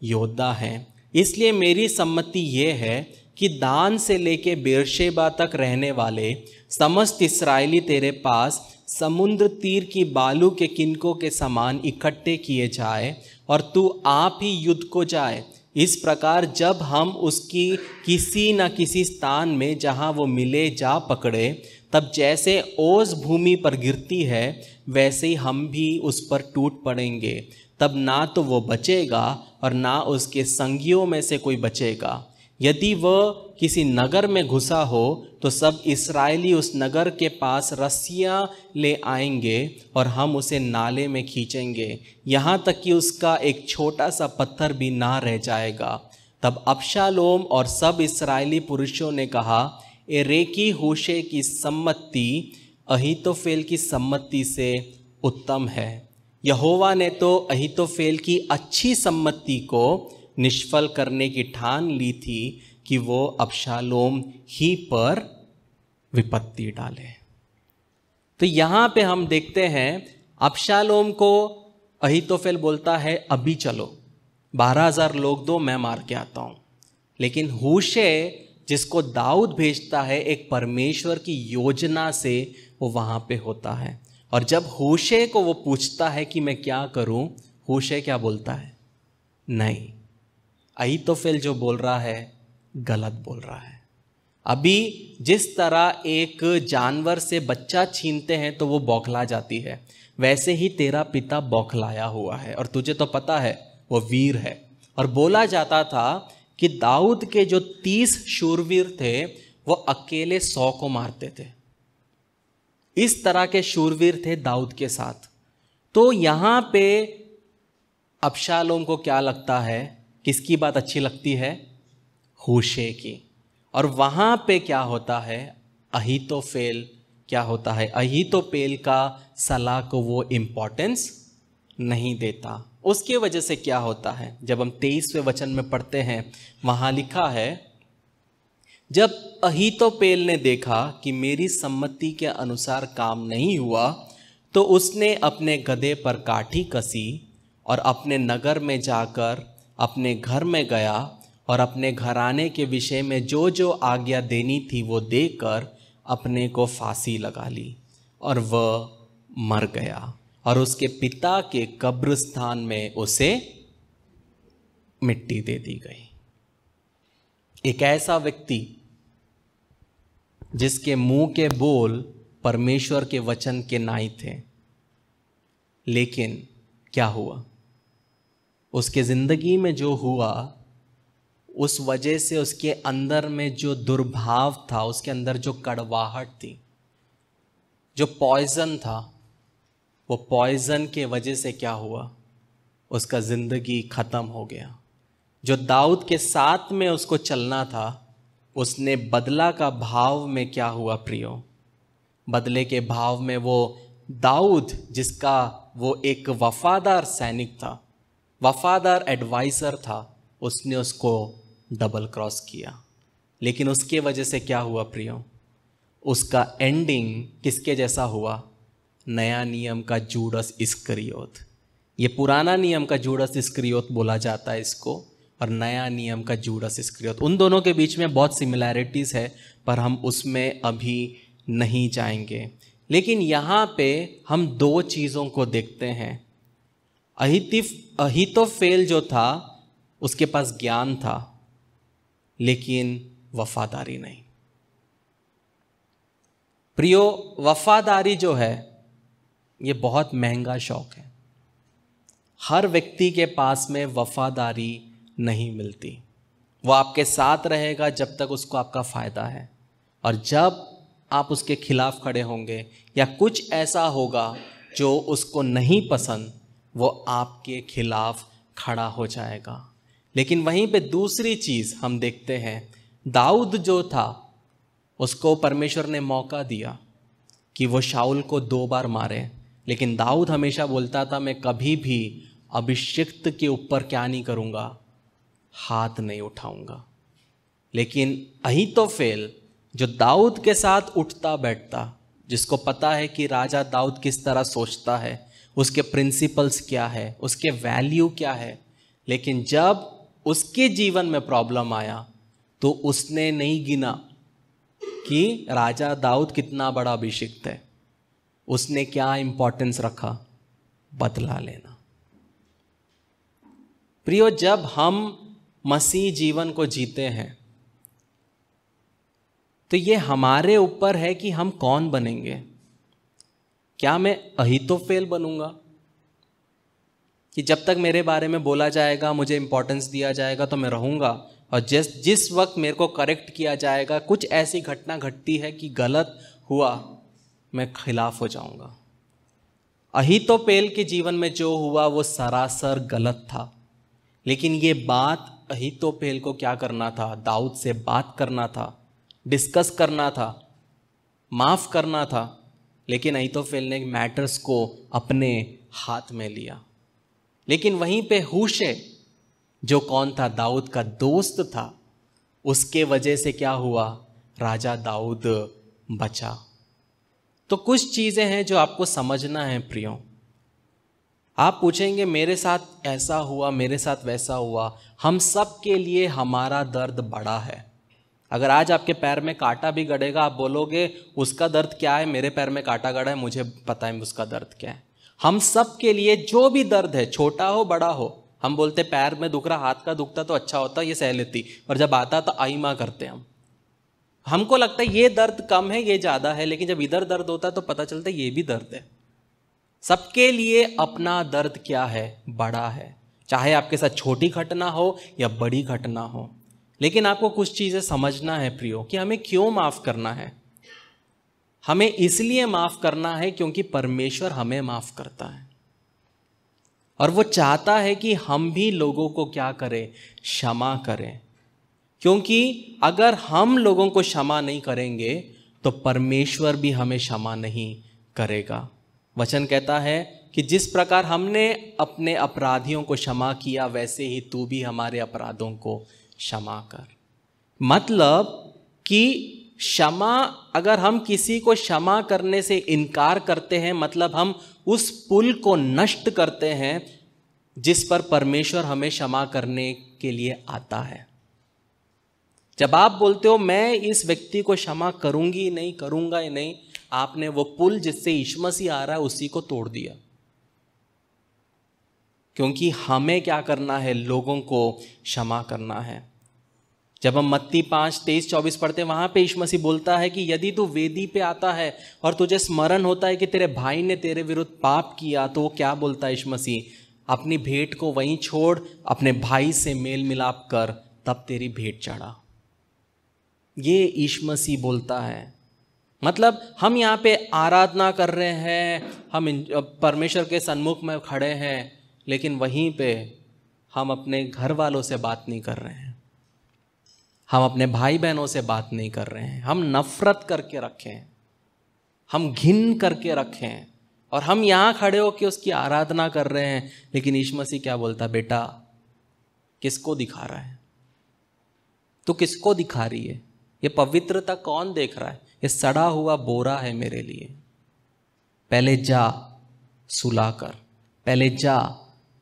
योद्धा हैं। इसलिए मेरी सम्मति ये है कि दान से लेके बेरशेबा तक रहने वाले समस्त इस्राएली तेरे पास समुद्र तीर की बालू के किनकों के समान इकट्ठे किए जाए और तू आप ही युद्ध को जाए। इस प्रकार जब हम उसकी किसी न किसी स्थान में जहाँ वो मिले जा पकड़े, तब जैसे ओस भूमि पर गिरती है वैसे ही हम भी उस पर टूट पड़ेंगे। तब ना तो वो बचेगा और ना उसके संगियों में से कोई बचेगा। यदि वह किसी नगर में घुसा हो तो सब इस्राएली उस नगर के पास रस्सियां ले आएंगे और हम उसे नाले में खींचेंगे, यहाँ तक कि उसका एक छोटा सा पत्थर भी ना रह जाएगा। तब अबशालोम और सब इस्राएली पुरुषों ने कहा, एरेकी हूशे की सम्मति अहीतोफेल की सम्मति से उत्तम है। यहोवा ने तो अहीतोफेल की अच्छी सम्मति को निष्फल करने की ठान ली थी कि वो अबशालोम ही पर विपत्ति डाले। तो यहाँ पे हम देखते हैं अबशालोम को अहीतोफेल बोलता है अभी चलो 12,000 लोग दो, मैं मार के आता हूँ। लेकिन हूशे जिसको दाऊद भेजता है एक परमेश्वर की योजना से वो वहाँ पे होता है। और जब हूशे को वो पूछता है कि मैं क्या करूँ, हूशे क्या बोलता है, नहीं, अहीतोफेल जो बोल रहा है गलत बोल रहा है। अभी जिस तरह एक जानवर से बच्चा छीनते हैं तो वो बौखला जाती है, वैसे ही तेरा पिता बौखलाया हुआ है और तुझे तो पता है वो वीर है। और बोला जाता था कि दाऊद के जो 30 शूरवीर थे वो अकेले 100 को मारते थे। इस तरह के शूरवीर थे दाऊद के साथ। तो यहाँ पे अबशालोम को क्या लगता है, किसकी बात अच्छी लगती है, हूशे की। और वहाँ पे क्या होता है, अहीतोफेल क्या होता है, अहीतोपेल का सलाह को वो इम्पोर्टेंस नहीं देता। उसके वजह से क्या होता है, जब हम 23वें वचन में पढ़ते हैं वहाँ लिखा है, जब अहीतोपेल ने देखा कि मेरी सम्मति के अनुसार काम नहीं हुआ तो उसने अपने गधे पर काठी कसी और अपने नगर में जाकर अपने घर में गया और अपने घराने के विषय में जो जो आज्ञा देनी थी वो देकर अपने को फांसी लगा ली और वह मर गया और उसके पिता के कब्रिस्तान में उसे मिट्टी दे दी गई। एक ऐसा व्यक्ति जिसके मुंह के बोल परमेश्वर के वचन के नाई थे, लेकिन क्या हुआ, उसके जिंदगी में जो हुआ उस वजह से उसके अंदर में जो दुर्भाव था, उसके अंदर जो कड़वाहट थी, जो पॉइजन था, वो पॉइजन के वजह से क्या हुआ, उसका जिंदगी खत्म हो गया। जो दाऊद के साथ में उसको चलना था, उसने बदला का भाव में क्या हुआ प्रियो, बदले के भाव में वो दाऊद जिसका वो एक वफादार सैनिक था, वफादार एडवाइजर था, उसने उसको डबल क्रॉस किया। लेकिन उसके वजह से क्या हुआ प्रियो, उसका एंडिंग किसके जैसा हुआ, नया नियम का जूडस इस्करियोत। ये पुराना नियम का जूडस इस्करियोत बोला जाता है इसको, और नया नियम का जूडस इस्करियोत। उन दोनों के बीच में बहुत सिमिलैरिटीज़ है पर हम उसमें अभी नहीं जाएंगे। लेकिन यहाँ पे हम दो चीज़ों को देखते हैं। अहीतोफेल जो था उसके पास ज्ञान था लेकिन वफादारी नहीं। प्रियो, वफादारी जो है ये बहुत महंगा शौक है। हर व्यक्ति के पास में वफादारी नहीं मिलती। वो आपके साथ रहेगा जब तक उसको आपका फ़ायदा है, और जब आप उसके खिलाफ खड़े होंगे या कुछ ऐसा होगा जो उसको नहीं पसंद, वो आपके खिलाफ खड़ा हो जाएगा। लेकिन वहीं पे दूसरी चीज़ हम देखते हैं, दाऊद जो था उसको परमेश्वर ने मौका दिया कि वो शाऊल को 2 बार मारे, लेकिन दाऊद हमेशा बोलता था मैं कभी भी अभिषिक्त के ऊपर क्या नहीं करूँगा, हाथ नहीं उठाऊंगा। लेकिन अहीतोफेल जो दाऊद के साथ उठता बैठता, जिसको पता है कि राजा दाऊद किस तरह सोचता है, उसके प्रिंसिपल्स क्या है, उसके वैल्यू क्या है, लेकिन जब उसके जीवन में प्रॉब्लम आया तो उसने नहीं गिना कि राजा दाऊद कितना बड़ा अभिषिक्त है। उसने क्या इंपॉर्टेंस रखा? बदला लेना। प्रियो, जब हम मसीह जीवन को जीते हैं तो ये हमारे ऊपर है कि हम कौन बनेंगे। क्या मैं अहीतोफेल बनूंगा कि जब तक मेरे बारे में बोला जाएगा, मुझे इंपॉर्टेंस दिया जाएगा तो मैं रहूंगा, और जिस वक्त मेरे को करेक्ट किया जाएगा, कुछ ऐसी घटना घटती है कि गलत हुआ, मैं खिलाफ हो जाऊंगा। अहीतोपेल के जीवन में जो हुआ वो सरासर गलत था, लेकिन ये बात अहीतोपेल को क्या करना था? दाऊद से बात करना था, डिस्कस करना था, माफ करना था। लेकिन अहीतोपेल ने मैटर्स को अपने हाथ में लिया। लेकिन वहीं पे हूशे, जो कौन था? दाऊद का दोस्त था, उसके वजह से क्या हुआ? राजा दाऊद बचा। तो कुछ चीजें हैं जो आपको समझना है प्रियो। आप पूछेंगे मेरे साथ ऐसा हुआ, मेरे साथ वैसा हुआ। हम सब के लिए हमारा दर्द बड़ा है। अगर आज आपके पैर में कांटा भी गड़ेगा, आप बोलोगे उसका दर्द क्या है? मेरे पैर में कांटा गड़ा है, मुझे पता है उसका दर्द क्या है। हम सब के लिए जो भी दर्द है, छोटा हो बड़ा हो, हम बोलते पैर में दुख रहा, हाथ का दुखता तो अच्छा होता, ये सह लेती, और जब आता तो आई माँ करते हमको लगता है ये दर्द कम है, ये ज्यादा है, लेकिन जब इधर दर्द होता है तो पता चलता है ये भी दर्द है। सबके लिए अपना दर्द क्या है? बड़ा है। चाहे आपके साथ छोटी घटना हो या बड़ी घटना हो। लेकिन आपको कुछ चीजें समझना है प्रियो, कि हमें क्यों माफ करना है। हमें इसलिए माफ करना है क्योंकि परमेश्वर हमें माफ करता है, और वो चाहता है कि हम भी लोगों को क्या करें? क्षमा करें। क्योंकि अगर हम लोगों को क्षमा नहीं करेंगे तो परमेश्वर भी हमें क्षमा नहीं करेगा। वचन कहता है कि जिस प्रकार हमने अपने अपराधियों को क्षमा किया, वैसे ही तू भी हमारे अपराधों को क्षमा कर। मतलब कि क्षमा, अगर हम किसी को क्षमा करने से इनकार करते हैं, मतलब हम उस पुल को नष्ट करते हैं जिस पर परमेश्वर हमें क्षमा करने के लिए आता है। जब आप बोलते हो मैं इस व्यक्ति को क्षमा करूंगी नहीं, करूंगा ही नहीं, आपने वो पुल जिससे यीशु मसीह आ रहा है उसी को तोड़ दिया। क्योंकि हमें क्या करना है? लोगों को क्षमा करना है। जब हम मत्ती 5:23-24 पढ़ते हैं, वहां पे यीशु मसीह बोलता है कि यदि तू वेदी पे आता है और तुझे स्मरण होता है कि तेरे भाई ने तेरे विरुद्ध पाप किया, तो वो क्या बोलता है यीशु मसीह? अपनी भेंट को वहीं छोड़, अपने भाई से मेल मिलाप कर, तब तेरी भेंट चढ़ा। ये यीशु मसीह बोलता है। मतलब हम यहाँ पे आराधना कर रहे हैं, हम परमेश्वर के सन्मुख में खड़े हैं, लेकिन वहीं पे हम अपने घर वालों से बात नहीं कर रहे हैं, हम अपने भाई बहनों से बात नहीं कर रहे हैं, हम नफरत करके रखें, हम घिन करके रखें, और हम यहाँ खड़े होकर उसकी आराधना कर रहे हैं। लेकिन यीशु मसीह क्या बोलता? बेटा, किसको दिखा रहा है? तो किसको दिखा रही है? ये पवित्रता कौन देख रहा है? ये सड़ा हुआ बोरा है मेरे लिए। पहले जा सुला कर, पहले जा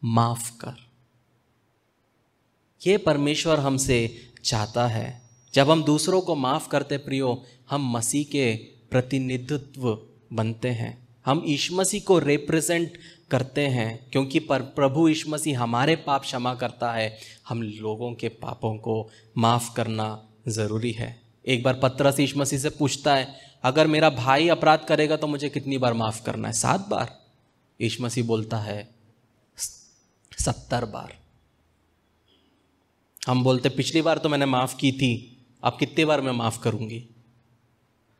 माफ कर। ये परमेश्वर हमसे चाहता है। जब हम दूसरों को माफ करते प्रियो, हम मसीह के प्रतिनिधित्व बनते हैं, हम यीशु मसीह को रिप्रेजेंट करते हैं। क्योंकि प्रभु यीशु मसीह हमारे पाप क्षमा करता है, हम लोगों के पापों को माफ करना जरूरी है। एक बार पतरस यीशु मसीह से पूछता है, अगर मेरा भाई अपराध करेगा तो मुझे कितनी बार माफ करना है? 7 बार। यीशु मसीह बोलता है 70 बार। हम बोलते पिछली बार तो मैंने माफ की थी, अब कितनी बार मैं माफ करूंगी?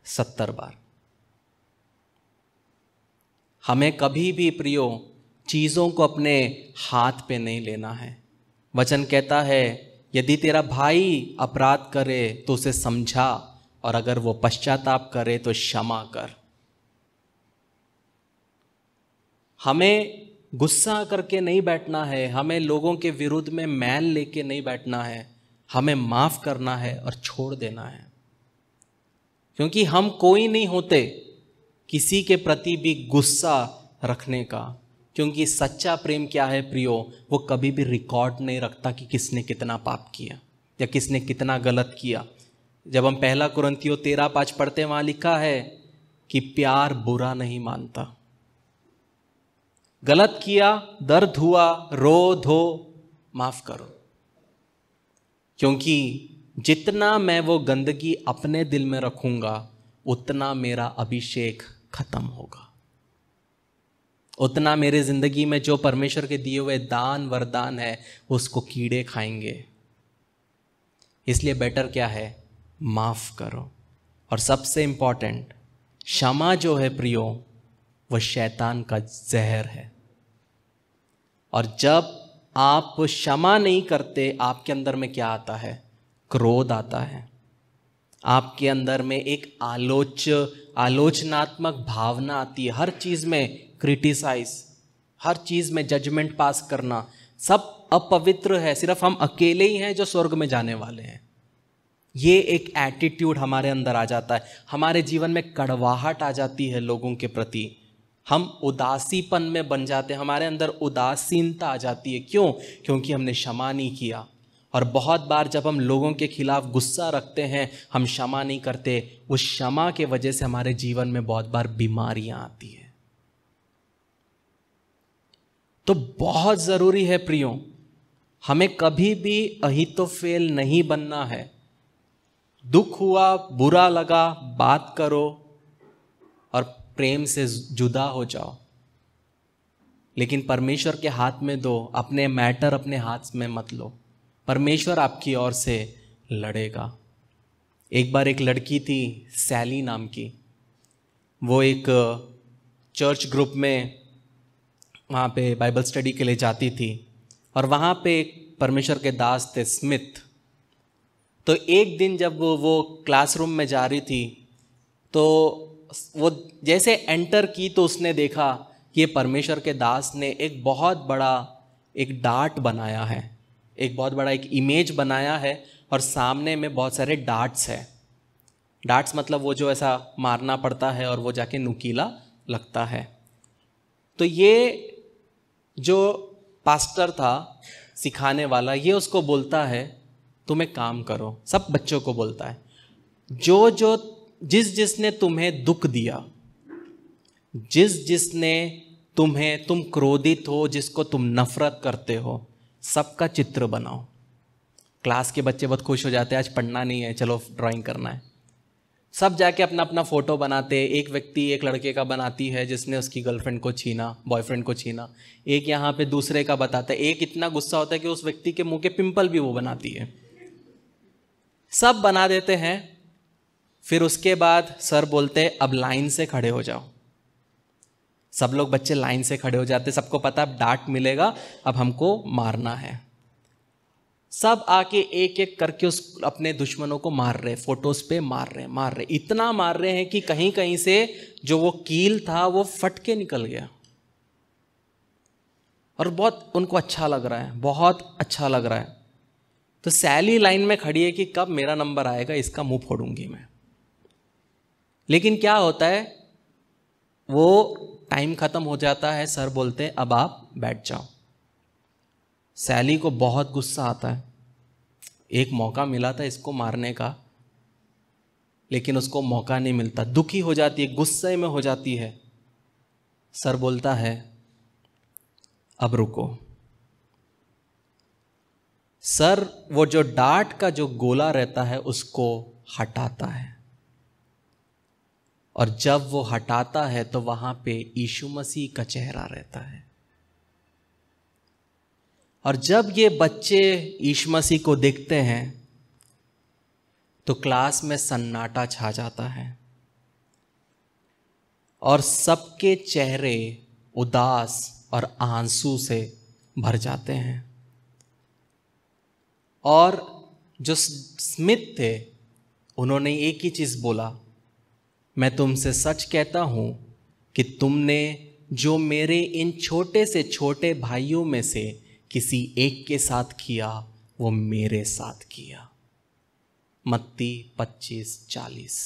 70 बार। हमें कभी भी प्रियो चीजों को अपने हाथ पे नहीं लेना है। वचन कहता है यदि तेरा भाई अपराध करे तो उसे समझा, और अगर वो पश्चाताप करे तो क्षमा कर। हमें गुस्सा करके नहीं बैठना है, हमें लोगों के विरुद्ध में मैल लेके नहीं बैठना है, हमें माफ करना है और छोड़ देना है। क्योंकि हम कोई नहीं होते किसी के प्रति भी गुस्सा रखने का, क्योंकि सच्चा प्रेम क्या है प्रियो, वो कभी भी रिकॉर्ड नहीं रखता कि किसने कितना पाप किया या किसने कितना गलत किया। जब हम 1 कुरिन्थियों 13:5 पढ़ते हैं, वहां लिखा है कि प्यार बुरा नहीं मानता। गलत किया, दर्द हुआ, रो धो, माफ करो, क्योंकि जितना मैं वो गंदगी अपने दिल में रखूंगा उतना मेरा अभिषेक खत्म होगा, उतना मेरे जिंदगी में जो परमेश्वर के दिए हुए दान वरदान है उसको कीड़े खाएंगे। इसलिए बेटर क्या है, माफ करो। और सबसे इंपॉर्टेंट, क्षमा जो है प्रियो, वह शैतान का जहर है। और जब आप क्षमा नहीं करते, आपके अंदर में क्या आता है, क्रोध आता है। आपके अंदर में एक आलोचनात्मक भावना आती है, हर चीज में क्रिटिसाइज, हर चीज में जजमेंट पास करना। सब अपवित्र है, सिर्फ हम अकेले ही हैं जो स्वर्ग में जाने वाले हैं। ये एक एटीट्यूड हमारे अंदर आ जाता है, हमारे जीवन में कड़वाहट आ जाती है लोगों के प्रति, हम उदासीपन में बन जाते हैं, हमारे अंदर उदासीनता आ जाती है। क्यों? क्योंकि हमने क्षमा नहीं किया। और बहुत बार जब हम लोगों के खिलाफ गुस्सा रखते हैं, हम क्षमा नहीं करते, उस क्षमा के वजह से हमारे जीवन में बहुत बार बीमारियां आती है। तो बहुत जरूरी है प्रियो, हमें कभी भी अहितोफेल नहीं बनना है। दुख हुआ, बुरा लगा, बात करो और प्रेम से जुदा हो जाओ, लेकिन परमेश्वर के हाथ में दो, अपने मैटर अपने हाथ में मत लो। परमेश्वर आपकी ओर से लड़ेगा। एक बार एक लड़की थी सैली नाम की, वो एक चर्च ग्रुप में वहाँ पे बाइबल स्टडी के लिए जाती थी, और वहाँ पे एक परमेश्वर के दास थे स्मिथ। तो एक दिन जब वो क्लासरूम में जा रही थी, तो वो जैसे एंटर की तो उसने देखा कि ये परमेश्वर के दास ने एक बहुत बड़ा एक डार्ट बनाया है, एक बहुत बड़ा एक इमेज बनाया है, और सामने में बहुत सारे डार्ट्स है। डार्ट्स मतलब वो जो ऐसा मारना पड़ता है और वो जाके नुकीला लगता है। तो ये जो पास्टर था सिखाने वाला, ये उसको बोलता है तुम एक काम करो, सब बच्चों को बोलता है, जिसने तुम्हें दुख दिया, जिसने तुम क्रोधित हो, जिसको तुम नफरत करते हो, सबका चित्र बनाओ। क्लास के बच्चे बहुत खुश हो जाते हैं, आज पढ़ना नहीं है, चलो ड्राइंग करना है। सब जाके अपना अपना फोटो बनाते हैं। एक व्यक्ति एक लड़के का बनाती है जिसने उसकी गर्लफ्रेंड को छीना, बॉयफ्रेंड को छीना। एक यहाँ पे दूसरे का बताता है। एक इतना गुस्सा होता है कि उस व्यक्ति के मुंह के पिंपल भी वो बनाती है। सब बना देते हैं। फिर उसके बाद सर बोलते हैं अब लाइन से खड़े हो जाओ। सब लोग बच्चे लाइन से खड़े हो जाते, सबको पता अब डांट मिलेगा, अब हमको मारना है। सब आके एक एक करके उस अपने दुश्मनों को मार रहे, फोटोज पे मार रहे, इतना मार रहे हैं कि कहीं कहीं से जो वो कील था वो फट के निकल गया। और बहुत उनको अच्छा लग रहा है, बहुत अच्छा लग रहा है। तो सैली लाइन में खड़ी है कि कब मेरा नंबर आएगा, इसका मुंह फोड़ूंगी मैं। लेकिन क्या होता है, वो टाइम खत्म हो जाता है, सर बोलते हैं अब आप बैठ जाओ। सैली को बहुत गुस्सा आता है, एक मौका मिला था इसको मारने का, लेकिन उसको मौका नहीं मिलता। दुखी हो जाती है, गुस्से में हो जाती है। सर बोलता है अब रुको। सर वो जो डांट का जो गोला रहता है उसको हटाता है, और जब वो हटाता है तो वहां पे यीशु मसीह का चेहरा रहता है। और जब ये बच्चे यीशु मसीह को देखते हैं तो क्लास में सन्नाटा छा जाता है और सबके चेहरे उदास और आंसू से भर जाते हैं। और जो स्मिथ थे उन्होंने एक ही चीज बोला, मैं तुमसे सच कहता हूं कि तुमने जो मेरे इन छोटे से छोटे भाइयों में से किसी एक के साथ किया वो मेरे साथ किया। मत्ती 25:40।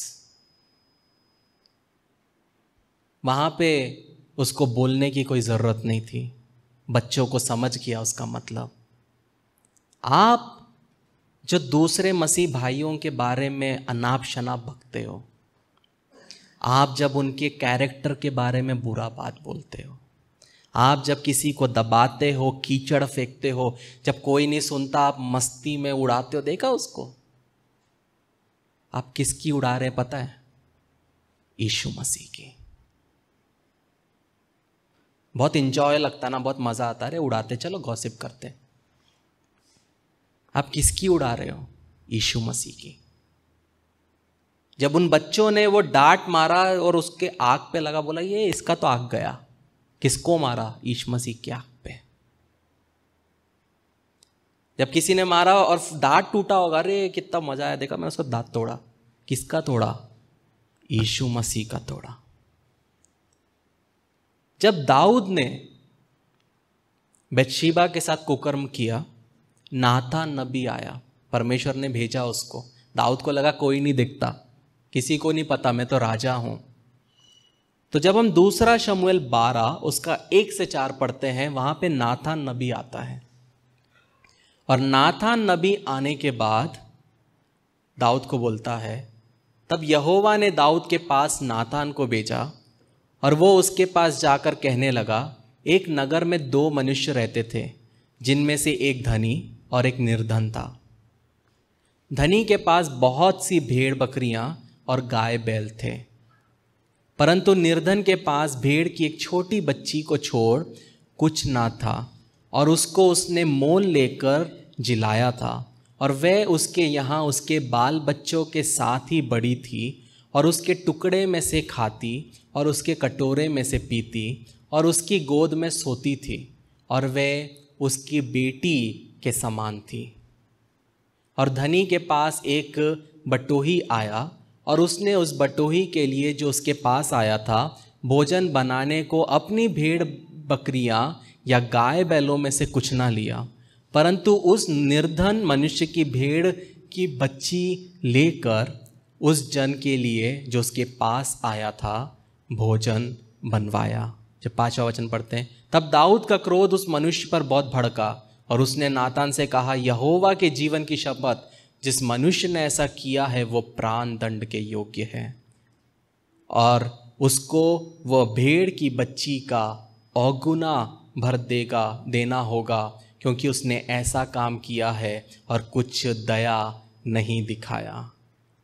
वहाँ पे उसको बोलने की कोई ज़रूरत नहीं थी, बच्चों को समझ गया उसका मतलब। आप जो दूसरे मसीह भाइयों के बारे में अनाप शनाप बकते हो, आप जब उनके कैरेक्टर के बारे में बुरा बात बोलते हो, आप जब किसी को दबाते हो, कीचड़ फेंकते हो, जब कोई नहीं सुनता आप मस्ती में उड़ाते हो, देखा उसको? आप किसकी उड़ा रहे हैं पता है? यीशु मसीह की। बहुत इंजॉय लगता ना, बहुत मजा आता है, अरे उड़ाते चलो, गॉसिप करते। आप किसकी उड़ा रहे हो? यीशु मसीह की। जब उन बच्चों ने वो डांट मारा और उसके आंख पे लगा, बोला ये इसका तो आंख गया। किसको मारा? यीशु मसीह की आंख पे। जब किसी ने मारा और दांत टूटा होगा, अरे कितना मजा आया, देखा मैं उसका दांत तोड़ा। किसका तोड़ा? यीशु मसीह का तोड़ा। जब दाऊद ने बत्शेबा के साथ कुकर्म किया, नातान नबी आया, परमेश्वर ने भेजा उसको। दाऊद को लगा कोई नहीं दिखता, किसी को नहीं पता, मैं तो राजा हूं। तो जब हम दूसरा शमूएल 12 उसका 1 से 4 पढ़ते हैं, वहां पे नातान नबी आता है। और नातान नबी आने के बाद दाऊद को बोलता है, तब यहोवा ने दाऊद के पास नातान को भेजा और वो उसके पास जाकर कहने लगा, एक नगर में 2 मनुष्य रहते थे, जिनमें से एक धनी और एक निर्धन था। धनी के पास बहुत सी भेड़ बकरियां और गाय बैल थे, परंतु निर्धन के पास भेड़ की एक छोटी बच्ची को छोड़ कुछ ना था, और उसको उसने मोल लेकर जिलाया था, और वह उसके यहाँ उसके बाल बच्चों के साथ ही बड़ी थी, और उसके टुकड़े में से खाती और उसके कटोरे में से पीती और उसकी गोद में सोती थी, और वह उसकी बेटी के समान थी। और धनी के पास एक बटोही आया, और उसने उस बटोही के लिए जो उसके पास आया था भोजन बनाने को अपनी भेड़ बकरियां या गाय बैलों में से कुछ ना लिया, परंतु उस निर्धन मनुष्य की भेड़ की बच्ची लेकर उस जन के लिए जो उसके पास आया था भोजन बनवाया। जब 5वां वचन पढ़ते हैं, तब दाऊद का क्रोध उस मनुष्य पर बहुत भड़का, और उसने नातान से कहा, यहोवा के जीवन की शपथ, जिस मनुष्य ने ऐसा किया है वो प्राण दंड के योग्य है, और उसको वह भेड़ की बच्ची का औगुना भर देना होगा, क्योंकि उसने ऐसा काम किया है और कुछ दया नहीं दिखाया।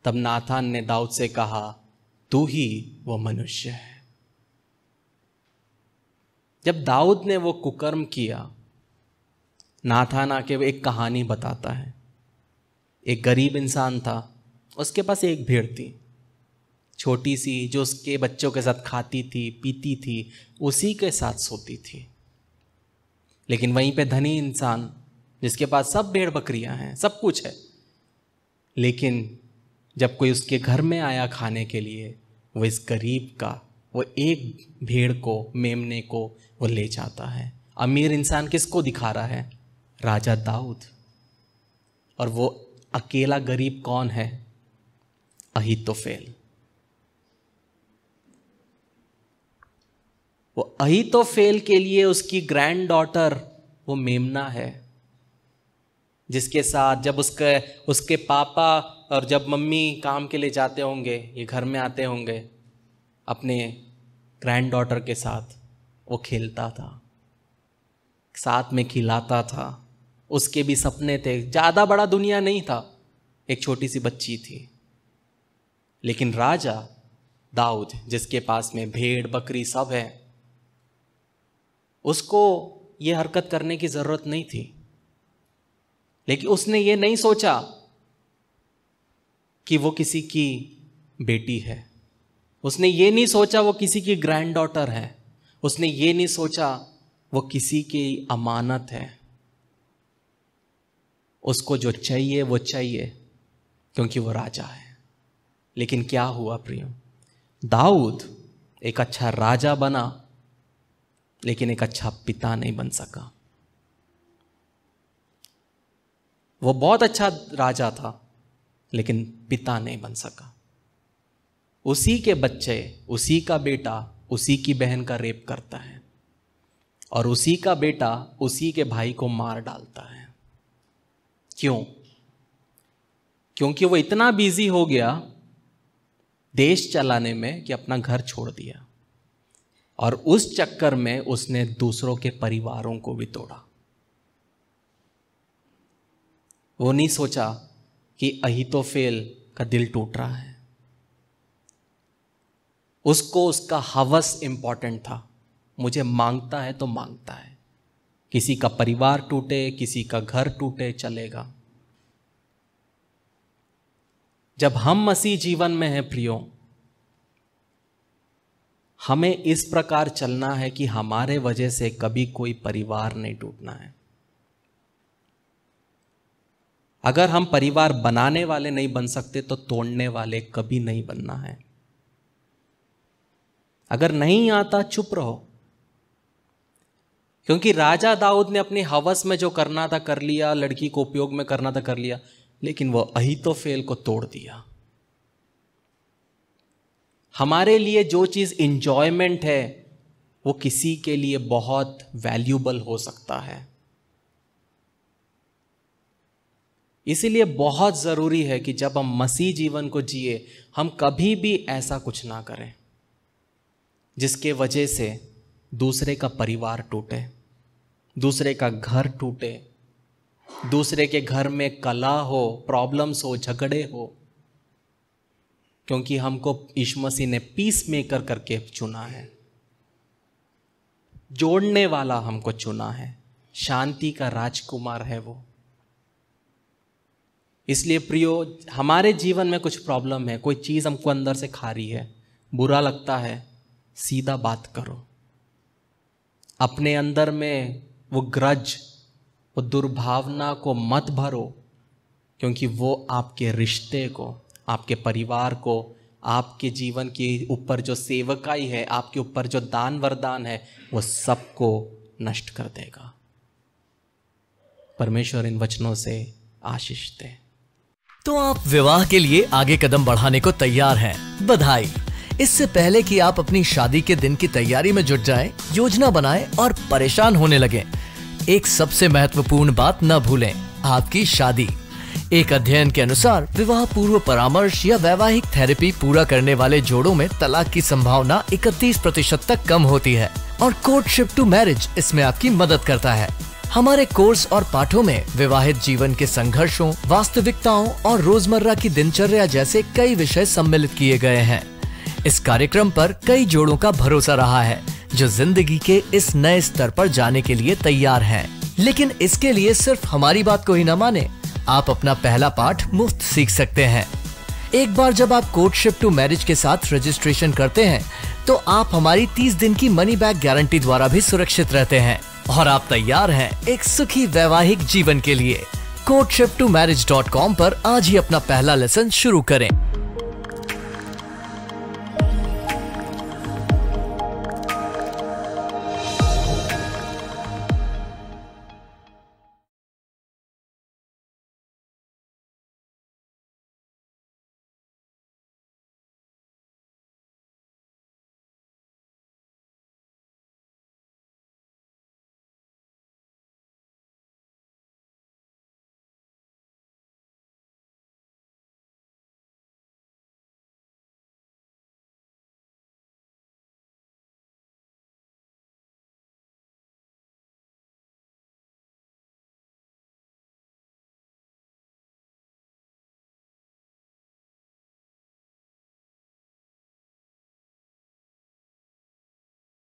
तब नातान ने दाऊद से कहा, तू ही वो मनुष्य है। जब दाऊद ने वो कुकर्म किया, नातान आके एक कहानी बताता है। एक गरीब इंसान था, उसके पास एक भेड़ थी छोटी सी, जो उसके बच्चों के साथ खाती थी, पीती थी, उसी के साथ सोती थी। लेकिन वहीं पे धनी इंसान, जिसके पास सब भेड़ बकरियां हैं, सब कुछ है, लेकिन जब कोई उसके घर में आया खाने के लिए, वो इस गरीब का वो एक भेड़ को, मेमने को वो ले जाता है। अमीर इंसान किसको दिखा रहा है? राजा दाऊद। और वो अकेला गरीब कौन है? अहीतोफेल। वो अहीतोफेल के लिए उसकी ग्रैंड डॉटर वो मेमना है, जिसके साथ जब उसके पापा और जब मम्मी काम के लिए जाते होंगे, ये घर में आते होंगे, अपने ग्रैंड डॉटर के साथ वो खेलता था, साथ में खिलाता था। उसके भी सपने थे, ज़्यादा बड़ा दुनिया नहीं था, एक छोटी सी बच्ची थी। लेकिन राजा दाऊद, जिसके पास में भेड़ बकरी सब है, उसको ये हरकत करने की ज़रूरत नहीं थी। लेकिन उसने ये नहीं सोचा कि वो किसी की बेटी है, उसने ये नहीं सोचा वो किसी की ग्रैंड डॉटर है, उसने ये नहीं सोचा वो किसी की अमानत है। उसको जो चाहिए वो चाहिए, क्योंकि वो राजा है। लेकिन क्या हुआ प्रियो? दाऊद एक अच्छा राजा बना, लेकिन एक अच्छा पिता नहीं बन सका। वो बहुत अच्छा राजा था, लेकिन पिता नहीं बन सका। उसी के बच्चे, उसी का बेटा उसी की बहन का रेप करता है और उसी का बेटा उसी के भाई को मार डालता है। क्यों? क्योंकि वो इतना बिजी हो गया देश चलाने में कि अपना घर छोड़ दिया और उस चक्कर में उसने दूसरों के परिवारों को भी तोड़ा। वो नहीं सोचा कि अहीतोफेल का दिल टूट रहा है। उसको उसका हवस इंपॉर्टेंट था, मुझे मांगता है तो मांगता है, किसी का परिवार टूटे किसी का घर टूटे चलेगा। जब हम मसीह जीवन में हैं प्रियो, हमें इस प्रकार चलना है कि हमारे वजह से कभी कोई परिवार नहीं टूटना है। अगर हम परिवार बनाने वाले नहीं बन सकते तो तोड़ने वाले कभी नहीं बनना है। अगर नहीं आता चुप रहो, क्योंकि राजा दाऊद ने अपनी हवस में जो करना था कर लिया, लड़की को उपयोग में करना था कर लिया, लेकिन वो अहीतोफेल को तोड़ दिया। हमारे लिए जो चीज इंजॉयमेंट है वो किसी के लिए बहुत वैल्यूबल हो सकता है। इसीलिए बहुत जरूरी है कि जब हम मसीह जीवन को जिए, हम कभी भी ऐसा कुछ ना करें जिसके वजह से दूसरे का परिवार टूटे, दूसरे का घर टूटे, दूसरे के घर में कलह हो, प्रॉब्लम्स हो, झगड़े हो। क्योंकि हमको यीशु मसीह ने पीस मेकर करके चुना है, जोड़ने वाला हमको चुना है, शांति का राजकुमार है वो। इसलिए प्रियो, हमारे जीवन में कुछ प्रॉब्लम है, कोई चीज हमको अंदर से खा रही है, बुरा लगता है, सीधा बात करो। अपने अंदर में वो ग्रज, वो दुर्भावना को मत भरो, क्योंकि वो आपके रिश्ते को, आपके परिवार को, आपके जीवन के ऊपर जो सेवकाई है, आपके ऊपर जो दान वरदान है, वो सबको नष्ट कर देगा। परमेश्वर इन वचनों से आशीष दे। तो आप विवाह के लिए आगे कदम बढ़ाने को तैयार हैं। बधाई। इससे पहले कि आप अपनी शादी के दिन की तैयारी में जुट जाएं, योजना बनाएं और परेशान होने लगें, एक सबसे महत्वपूर्ण बात न भूलें, आपकी शादी। एक अध्ययन के अनुसार विवाह पूर्व परामर्श या वैवाहिक थेरेपी पूरा करने वाले जोड़ों में तलाक की संभावना 31% तक कम होती है और कोर्टशिप टू मैरिज इसमें आपकी मदद करता है। हमारे कोर्स और पाठों में विवाहित जीवन के संघर्षों, वास्तविकताओं और रोजमर्रा की दिनचर्या जैसे कई विषय सम्मिलित किए गए हैं। इस कार्यक्रम पर कई जोड़ों का भरोसा रहा है जो जिंदगी के इस नए स्तर पर जाने के लिए तैयार हैं। लेकिन इसके लिए सिर्फ हमारी बात को ही न माने, आप अपना पहला पाठ मुफ्त सीख सकते हैं। एक बार जब आप कोर्टशिप टू मैरिज के साथ रजिस्ट्रेशन करते हैं तो आप हमारी 30 दिन की मनी बैक गारंटी द्वारा भी सुरक्षित रहते हैं और आप तैयार हैं एक सुखी वैवाहिक जीवन के लिए। courtship2marriage.com पर आज ही अपना पहला लेसन शुरू करें।